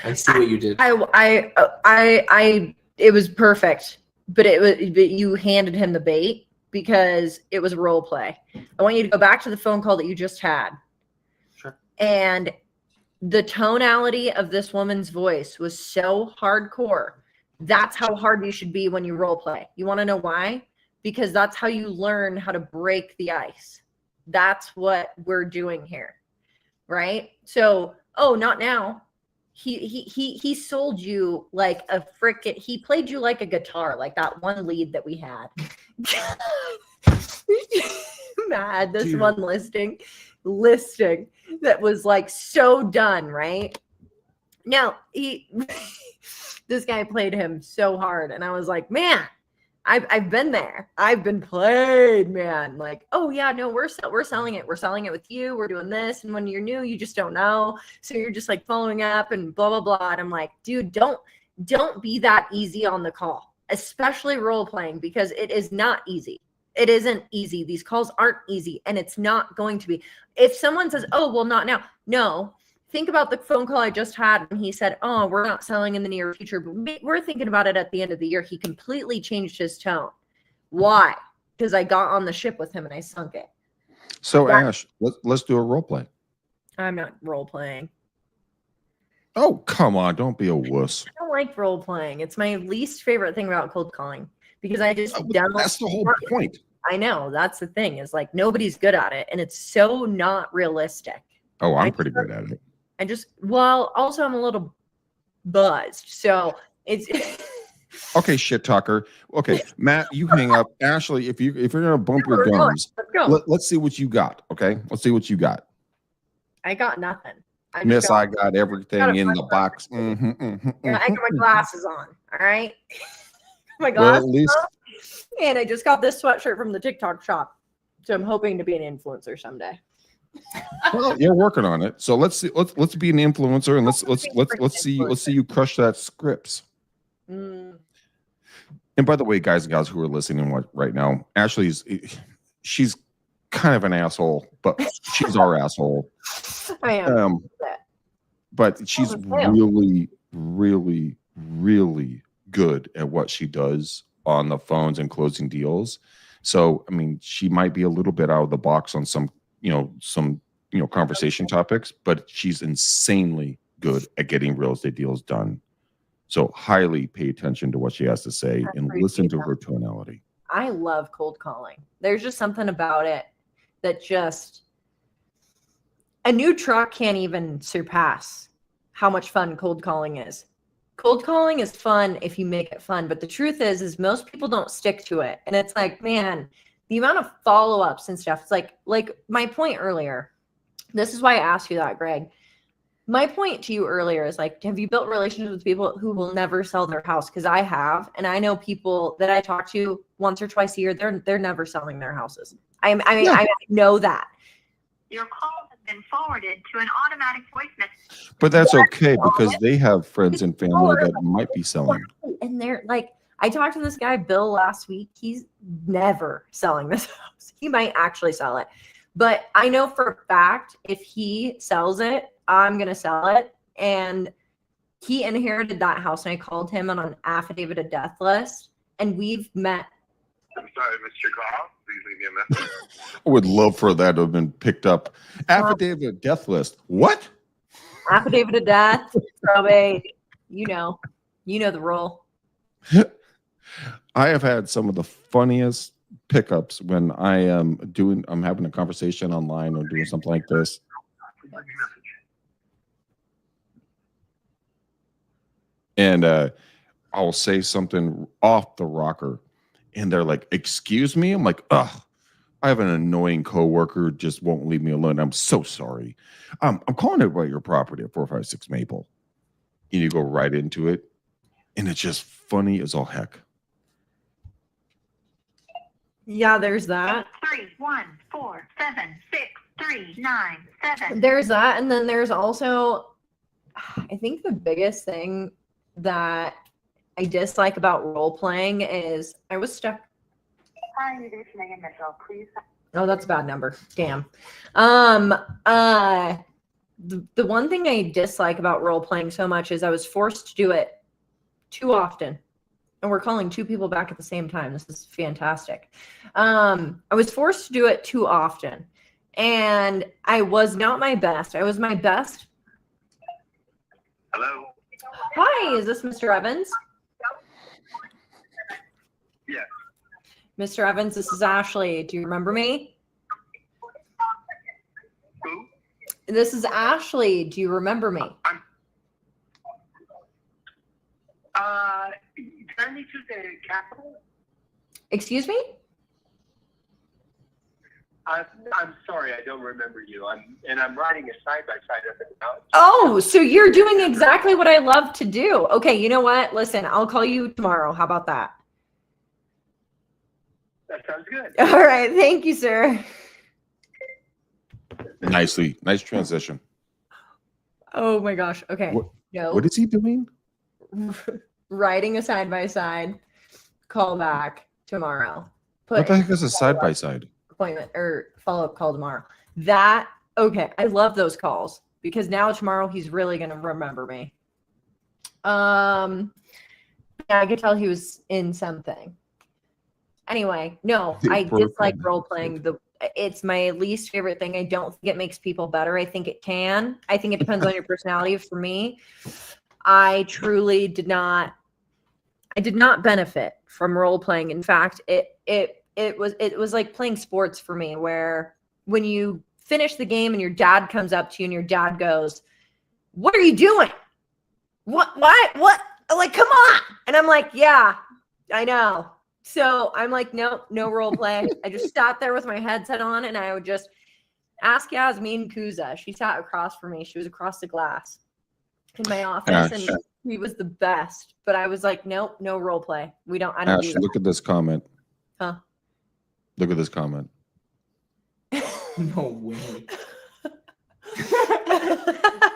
I see what you did. It was perfect, but you handed him the bait because it was role play. I want you to go back to the phone call that you just had. Sure. And the tonality of this woman's voice was so hardcore. That's how hard you should be when you role play. You want to know why? Because that's how you learn how to break the ice. That's what we're doing here, right? So, not now. He sold you like a frickin'. He played you like a guitar, like that one lead that we had. Mad, this Dude. one listing that was like so done, right? Now this guy played him so hard, and I was like, man, I've been there. I've been played, man. Like, oh yeah, no, we're selling it. We're selling it with you. We're doing this, and when you're new, you just don't know, so you're just like following up and blah blah blah. And I'm like, dude, don't be that easy on the call, especially role playing, because it is not easy. It isn't easy. These calls aren't easy, and it's not going to be. If someone says, oh well, not now, no. Think about the phone call I just had when he said, oh, we're not selling in the near future, but we're thinking about it at the end of the year. He completely changed his tone. Why? Because I got on the ship with him and I sunk it. So, Ash, let's do a role play. I'm not role playing. Oh, come on. Don't be a wuss. I don't like role playing. It's my least favorite thing about cold calling because I just That's the whole point. I know. That's the thing is like nobody's good at it and it's so not realistic. Oh, I'm pretty good at it. Also I'm a little buzzed. So it's okay, shit talker. Okay, Matt, you hang up. Ashley, if you're gonna bump your gums, let's go. Let's see what you got. Okay, let's see what you got. I got nothing. I got everything in the box. I got my glasses on. All right, my glasses at least... on, and I just got this sweatshirt from the TikTok shop. So I'm hoping to be an influencer someday. Well, you're working on it. So let's see. Let's be an influencer and let's see you crush that scripts. And by the way, guys and gals who are listening right now, she's kind of an asshole, but she's our asshole. I am. But she's really, really, really good at what she does on the phones and closing deals. So I mean, she might be a little bit out of the box on some conversation topics, but she's insanely good at getting real estate deals done. So highly pay attention to what she has to say and listen to her tonality. I love cold calling. There's just something about it that just a new truck can't even surpass how much fun cold calling is. Cold calling is fun if you make it fun, but the truth is most people don't stick to it. And it's like, man, the amount of follow-ups and stuff, it's like my point earlier. This is why I asked you that, Greg. My point to you earlier is like, have you built relationships with people who will never sell their house? Because I have, and I know people that I talk to once or twice a year, they're never selling their houses. I know that. Your call has been forwarded to an automatic voice message. But that's okay because they have friends and family that might be selling. And they're like, I talked to this guy, Bill, last week. He's never selling this house. He might actually sell it. But I know for a fact, if he sells it, I'm going to sell it. And he inherited that house. And I called him on an affidavit of death list. And we've met. I'm sorry, Mr. Call. Please leave me a message. I would love for that to have been picked up. Affidavit of death list. What? Affidavit of death, probate. You know the role. I have had some of the funniest pickups when I'm having a conversation online or doing something like this. And I'll say something off the rocker, and they're like, "Excuse me." I'm like, "Ugh, I have an annoying coworker who just won't leave me alone. I'm so sorry. I'm calling about your property at 456 Maple." And you go right into it, and it's just funny as all heck. Yeah, there's that. 3 1 4 7 6 3 9 7. There's that, and then there's also, I think the biggest thing that I dislike about role playing is I was stuck. Hi, this is Megan Mitchell. Please. Oh, that's a bad number. Damn. The one thing I dislike about role playing so much is I was forced to do it too often. And we're calling 2 people back at the same time. This is fantastic. I was forced to do it too often. And I was not my best. I was my best. Hello? Hi, is this Mr. Evans? Yeah. Mr. Evans, this is Ashley. Do you remember me? Who? This is Ashley. Do you remember me? Turn me to the Capitol. Excuse me? I'm sorry, I don't remember you. I'm riding a side-by-side up in the mountains. Oh, so you're doing exactly what I love to do. Okay, you know what? Listen, I'll call you tomorrow. How about that? That sounds good. All right. Thank you, sir. Nice transition. Oh my gosh. Okay. What- No. What is he doing? Riding a side by side. Call back tomorrow. What the heck is a side by side? Appointment or follow up call tomorrow. That okay. I love those calls because now tomorrow he's really gonna remember me. Yeah, I could tell he was in something. Anyway, no, I dislike role playing. It's my least favorite thing. I don't think it makes people better. I think it can. I think it depends on your personality. For me, I truly did not benefit from role playing. In fact, it was like playing sports for me, where when you finish the game and your dad comes up to you and your dad goes, "What are you doing? What? Like, come on!" And I'm like, "Yeah, I know." So I'm like, no role play. I just sat there with my headset on, and I would just ask Yasmin Kuza. She sat across from me. She was across the glass in my office, and he was the best. But I was like, no role play. I don't do that. Look at this comment. Huh? Look at this comment. No way.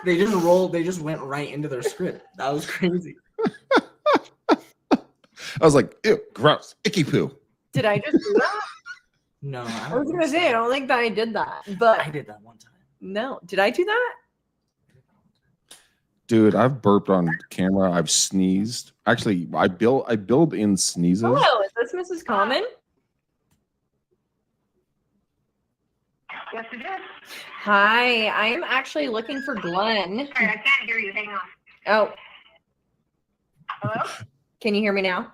They just went right into their script. That was crazy. I was like, ew, gross, icky poo. Did I just do that? No, I was gonna say I don't think that I did that, but I did that one time. no, did I do that? Dude, I've burped on camera. I've sneezed. Actually, I build in sneezes. Hello, is this Mrs. Common? Yes, it is. Hi, I am actually looking for Glenn. Sorry, I can't hear you. Hang on. Oh, Hello? can you hear me now?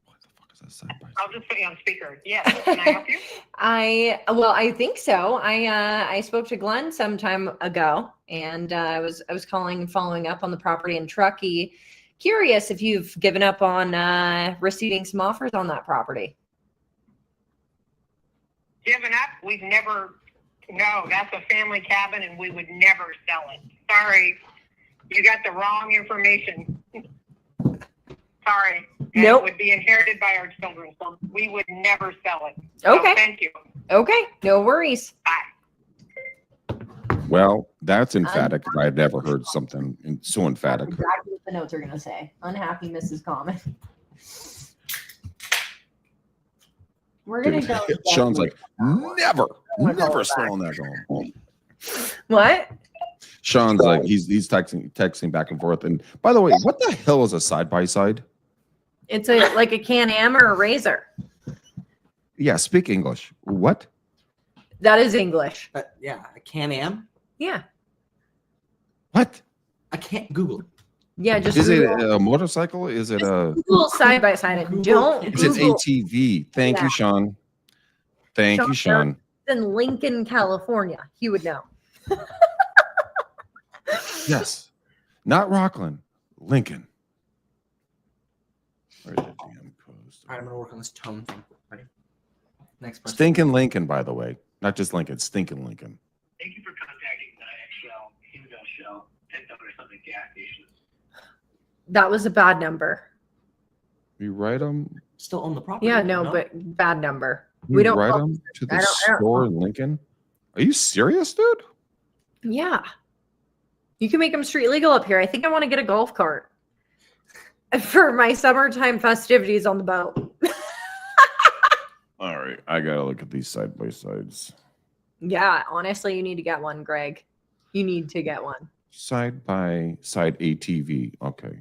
What the fuck is that side by I'll just put you on speaker. Yes. Can I help you? I think so. I spoke to Glenn some time ago, and I was following up on the property in Truckee. Curious if you've given up on receiving some offers on that property. Given up? We've never. No, that's a family cabin, and we would never sell it. Sorry, you got the wrong information. Sorry. And Nope. It would be inherited by our children, so we would never sell it. So Okay. thank you. Okay, no worries. Bye. Well, that's emphatic. I had never heard something so emphatic. Exactly what the notes are gonna say. Unhappy Mrs. Common. We're gonna Dude, go. Sean's like, never wanna call it selling that home. What? Sean's like, he's texting back and forth. And by the way, what the hell is a side by side? It's like a Can-Am or a Razor. Yeah, speak English. What? That is English. Yeah, a Can-Am. Yeah. What? I can't Google it. Yeah, just Is it Google, a motorcycle? Is it a? Google side by side and don't It's an Google ATV. Thank you, Sean. Thank you, Sean. in Lincoln, California. He would know. Yes. Not Rockland, Lincoln. Where's the damn post? All right, I'm gonna work on this tone thing. Ready? Next person. Stinking Lincoln, by the way. Not just Lincoln, Stinking Lincoln. Thank you for contacting Shell, Hugo Shell, 10 something gas stations. That was a bad number. You write them. Still own the property. Yeah, no, but bad number. You We don't write call- them to the I don't store in Lincoln. Are you serious, dude? Yeah. You can make them street legal up here. I think I want to get a golf cart for my summertime festivities on the boat. All right, I gotta look at these side by sides. Yeah, honestly, you need to get one, Greg. You need to get one. Side by side ATV. Okay.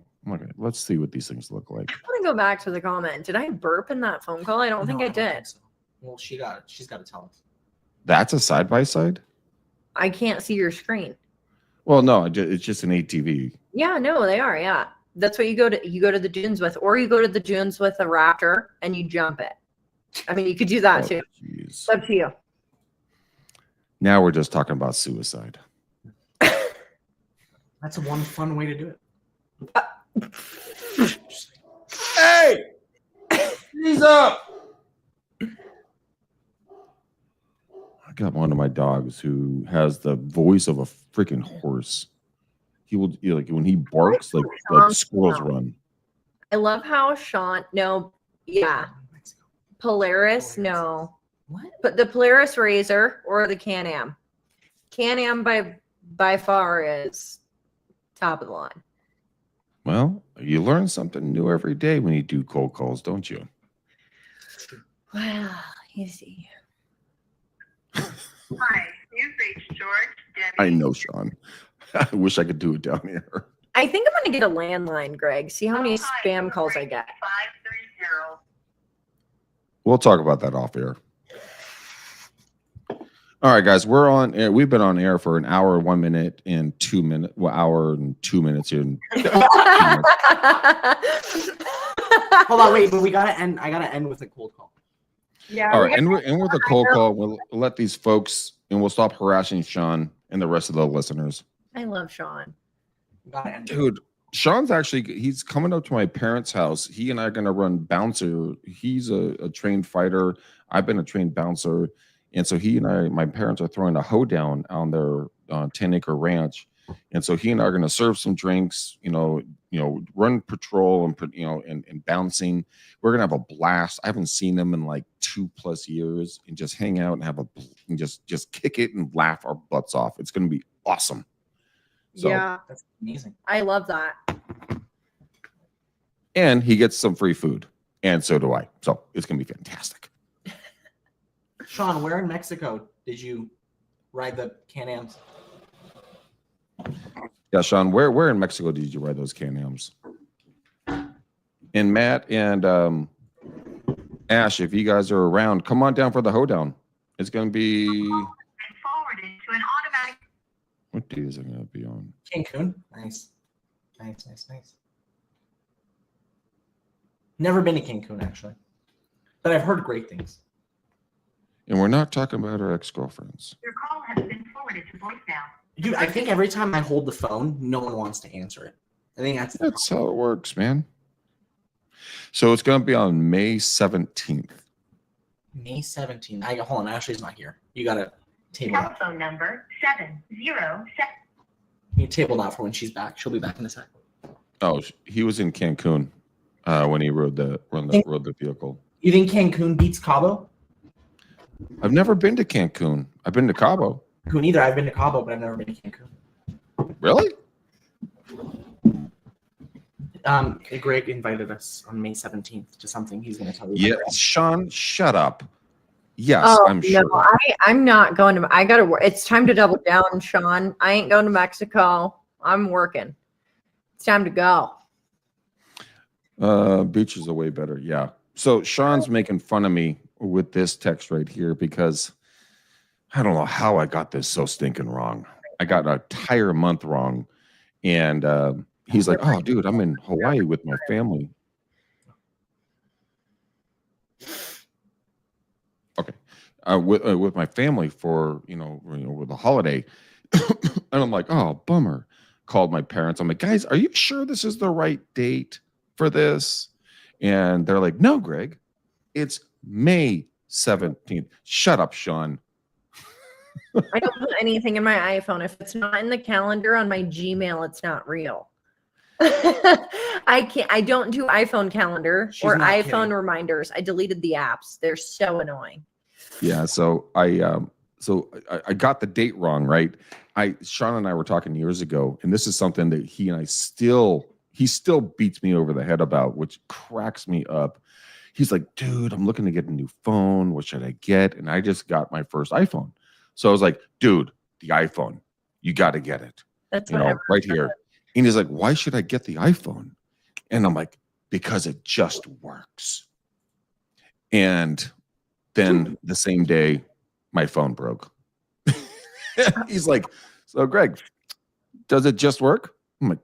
Let's see what these things look like. I want to go back to the comment. Did I burp in that phone call? I don't think I did. So. Well, she's got to tell us. That's a side by side? I can't see your screen. Well, no, it's just an ATV. Yeah, no, they are. Yeah. That's what you go to. You go to the dunes with, or you go to the dunes with a Raptor and you jump it. I mean, you could do that too. Geez. It's up to you. Now we're just talking about suicide. That's one fun way to do it. Hey! He's up! I got one of my dogs who has the voice of a freaking horse. He will, like, when he barks, like squirrels run. I love how Sean, no, yeah. Polaris, no. What? But the Polaris Razor or the Can-Am. Can-Am by far is top of the line. Well, you learn something new every day when you do cold calls, don't you? Well, you see. Hi, you've reached George, Debbie. I know, Sean. I wish I could do it down here. I think I'm going to get a landline, Greg. See how many spam calls I get. 530. We'll talk about that off air. All right, guys, we're on air. We've been on air for an hour, 1 minute, and 2 minutes. Well, hour and 2 minutes here. Hold on, wait, but we gotta end. I gotta end with a cold call. Yeah. All right, and with a cold call, we'll let these folks, and we'll stop harassing Sean and the rest of the listeners. I love Sean. Gotta end. Dude, Sean's he's coming up to my parents' house. He and I are going to run bouncer. He's a trained fighter. I've been a trained bouncer. And so he and my parents are throwing a hoedown on their 10-acre ranch. And so he and I are going to serve some drinks, run patrol and bouncing. We're going to have a blast. I haven't seen them in like 2+ years, and just hang out and just kick it and laugh our butts off. It's going to be awesome. So, yeah. That's amazing. I love that. and he gets some free food, and so do I. So it's going to be fantastic. Sean, where in Mexico did you ride the Can-Ams? Yeah, Sean, where in Mexico did you ride those Can-Ams? And Matt and Ash, if you guys are around, come on down for the hoedown. It's going to be... And forwarded to an automatic. What day is it going to be on? Cancun. Nice. Never been to Cancun, actually. But I've heard great things. And we're not talking about our ex-girlfriends. Your call has been forwarded to voicemail. Dude, I think every time I hold the phone, no one wants to answer it. I think That's how it works, man. So it's going to be on May 17th. May 17th. Hold on, Ashley's not here. You got to table that. Telephone number 707. You table that for when she's back. She'll be back in a sec. Oh, he was in Cancun when he rode the vehicle. You think Cancun beats Cabo? I've never been to Cancun. I've been to Cabo. Cancun either. I've been to Cabo, but I've never been to Cancun. Really? Greg invited us on May 17th to something he's going to tell you. Yes, Sean, shut up. Yes, Oh, I'm sure. no, I'm not going to. I got to work. It's time to double down, Sean. I ain't going to Mexico. I'm working. It's time to go. Beaches are way better. Yeah. So Sean's making fun of me with this text right here because I don't know how I got this so stinking wrong. I got an entire month wrong. And he's like, oh, dude, I'm in Hawaii with my family. Okay. With my family for, with the holiday. I'm like, oh, bummer. Called my parents. I'm like, guys, are you sure this is the right date for this? And they're like, no, Greg, it's May 17th. Shut up, Sean. I don't put anything in my iPhone. If it's not in the calendar on my Gmail, it's not real. I don't do iPhone calendar or iPhone kidding. reminders. I deleted the apps. They're so annoying. Yeah, so I got the date wrong, right? Sean and I were talking years ago, and this is something that he still beats me over the head about, which cracks me up. He's like, dude, I'm looking to get a new phone. What should I get? And I just got my first iPhone. So I was like, dude, the iPhone, you got to get it. That's Right here. And he's like, why should I get the iPhone? And I'm like, because it just works. And then the same day, my phone broke. He's like, so Greg, does it just work? I'm like,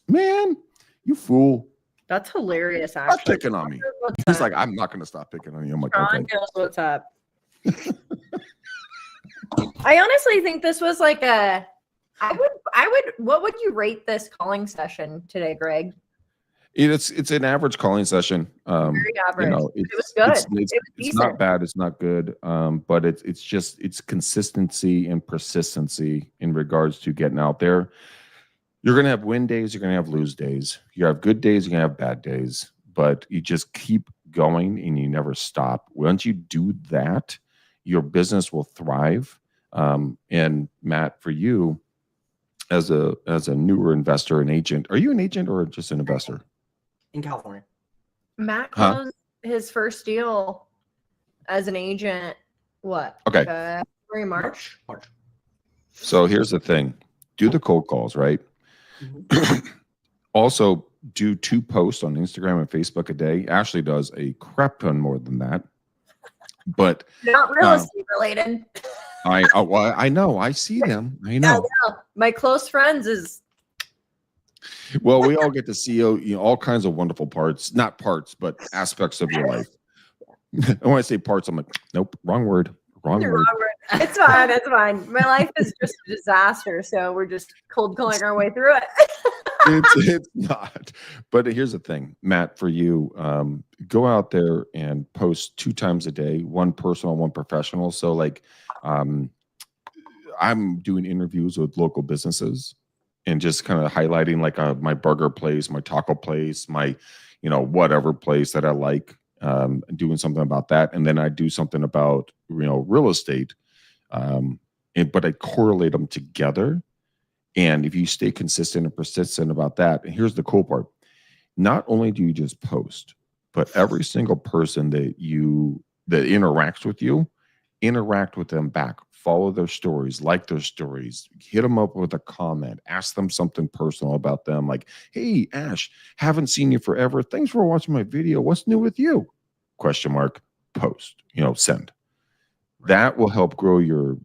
man, you fool. That's hilarious, Stop actually. picking on me. He's like, I'm not going to stop picking on you. I'm like, Sean okay. knows what's up. I honestly think this was like I would what would you rate this calling session today, Greg? It's an average calling session. Very average. It was good. It's decent. not bad. It's not good. But it's consistency and persistency in regards to getting out there. You're gonna have win days. You're gonna have lose days. You have good days. You're gonna have bad days. But you just keep going and you never stop. Once you do that, your business will thrive. And Matt, for you, as a newer investor and agent, are you an agent or just an investor? In California. Matt closed his first deal as an agent. What? Okay. February, March. So here's the thing: do the cold calls, right? Mm-hmm. Also, do 2 posts on Instagram and Facebook a day. Ashley does a crap ton more than that, but Not real estate related. I know. I see them. I know. My close friends is Well, we all get to see all kinds of wonderful parts, not parts, but aspects of your life. And when I say parts, I'm like, nope, wrong word. It's fine. It's fine. My life is just a disaster. So we're just cold calling our way through it. It's not. But here's the thing, Matt, for you, go out there and post 2 times a day, 1 personal, 1 professional. So like I'm doing interviews with local businesses and just kind of highlighting like my burger place, my taco place, my, whatever place that I like, doing something about that. And then I do something about, real estate. But I correlate them together. And if you stay consistent and persistent about that, and here's the cool part, not only do you just post, but every single person that interacts with you, interact with them back, follow their stories, like their stories, hit them up with a comment, ask them something personal about them. Like, hey, Ash, haven't seen you forever. Thanks for watching my video. What's new with you? ? Post, send. That will help grow your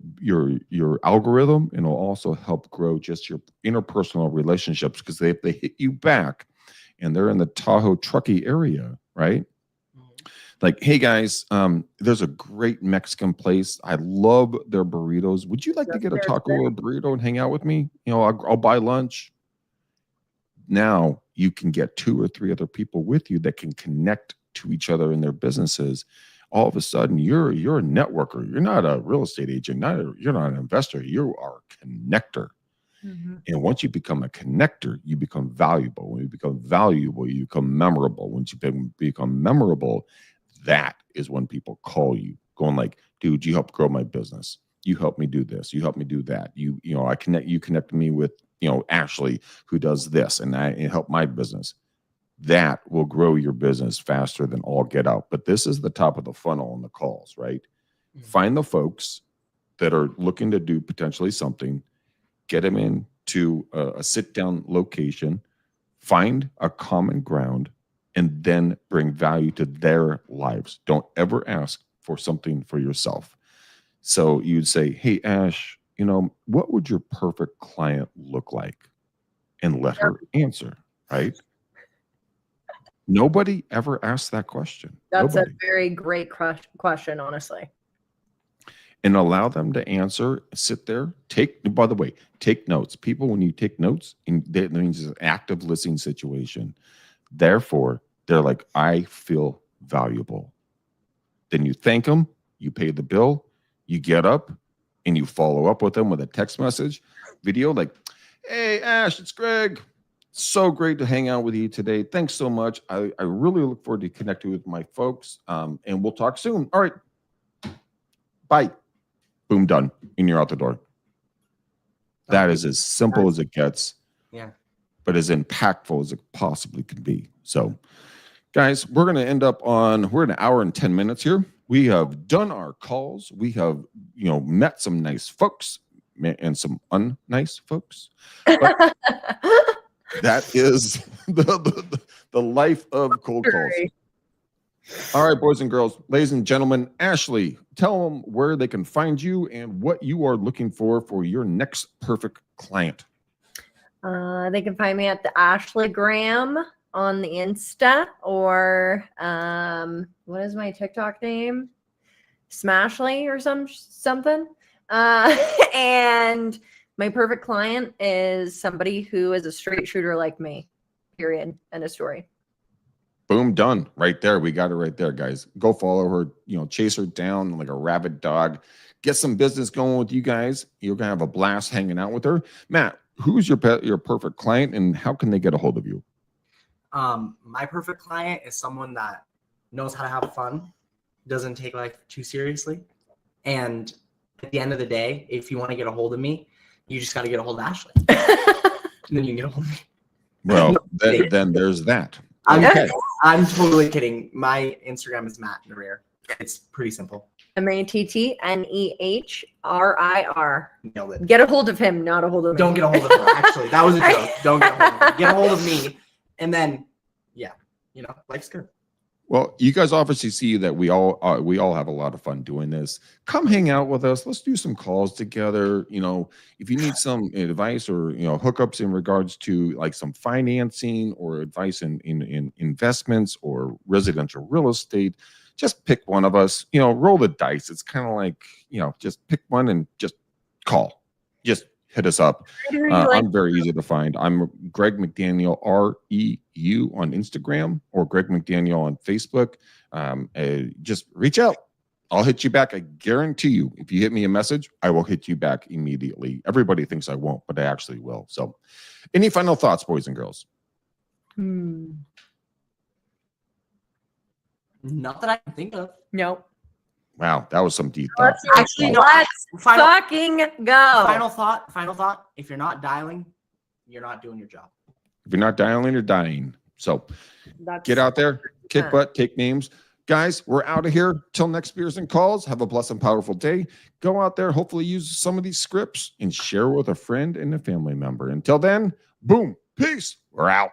algorithm, and will also help grow just your interpersonal relationships, because if they hit you back and they're in the Tahoe Truckee area, right? Like, hey guys, there's a great Mexican place. I love their burritos. Would you like to get a taco or a burrito and hang out with me? I'll buy lunch. Now you can get 2 or 3 other people with you that can connect to each other in their businesses. All of a sudden, you're a networker. You're not a real estate agent. You're not an investor. You are a connector. Mm-hmm. And once you become a connector, you become valuable. When you become valuable, you become memorable. Once you become memorable, that is when people call you, going like, dude, you helped grow my business. You helped me do this. You helped me do that. You connect me with, Ashley, who does this, and it helped my business. That will grow your business faster than all get out. But this is the top of the funnel on the calls, right? Mm-hmm. Find the folks that are looking to do potentially something, get them into a sit-down location, find a common ground, and then bring value to their lives. Don't ever ask for something for yourself. So you'd say, hey, Ash, what would your perfect client look like? And let her answer, right? Nobody ever asked that question. That's Nobody. a very great question, honestly. and allow them to answer, sit there, by the way, take notes. People, when you take notes, that means it's an active listening situation. Therefore, they're like, I feel valuable. Then you thank them, you pay the bill, you get up, and you follow up with them with a text message, video like, hey, Ash, it's Greg. So great to hang out with you today. Thanks so much. I really look forward to connecting with my folks, and we'll talk soon. All right. Bye. Boom, done. And you're out the door. That is as simple as it gets. Yeah. But as impactful as it possibly could be. So, guys, we're going to end up we're an hour and 10 minutes here. We have done our calls. We have, met some nice folks and some unnice folks. But that is the life of cold calls. All right, boys and girls, ladies and gentlemen, Ashley, tell them where they can find you and what you are looking for your next perfect client. They can find me at the Ashley Graham on the Insta, or what is my TikTok name? Smashly or something. And my perfect client is somebody who is a straight shooter like me. Period. End of story. Boom, done. Right there. We got it right there, guys. Go follow her, chase her down like a rabid dog. Get some business going with you guys. You're going to have a blast hanging out with her. Matt, who's your perfect client and how can they get a hold of you? My perfect client is someone that knows how to have fun, doesn't take life too seriously. And at the end of the day, if you want to get a hold of me, you just got to get a hold of Ashley. And then you can get a hold of me. Well, then there's that. I'm totally kidding. My Instagram is Matt Nerir. It's pretty simple. MattNehr. Nailed it. Get a hold of him, not a hold of me. Don't get a hold of her. Actually, that was a joke. Don't get a hold of her. Get a hold of me. And then, life's good. Well, you guys obviously see that we all have a lot of fun doing this. Come hang out with us. Let's do some calls together. If you need some advice or hookups in regards to like some financing or advice in investments or residential real estate, just pick one of us. Roll the dice. It's kind of like just pick one and just call. Just hit us up. I'm very easy to find. I'm Greg McDaniel, REU on Instagram, or Greg McDaniel on Facebook. Just reach out. I'll hit you back. I guarantee you, if you hit me a message, I will hit you back immediately. Everybody thinks I won't, but I actually will. So any final thoughts, boys and girls? Not that I can think of. Nope. Wow, that was some deep thought. Let's fucking go. Final thought. If you're not dialing, you're not doing your job. If you're not dialing, you're dying. So get out there, kick butt, take names. Guys, we're out of here. Till next Beers and Calls. Have a blessed and powerful day. Go out there, hopefully use some of these scripts and share with a friend and a family member. Until then, boom, peace. We're out.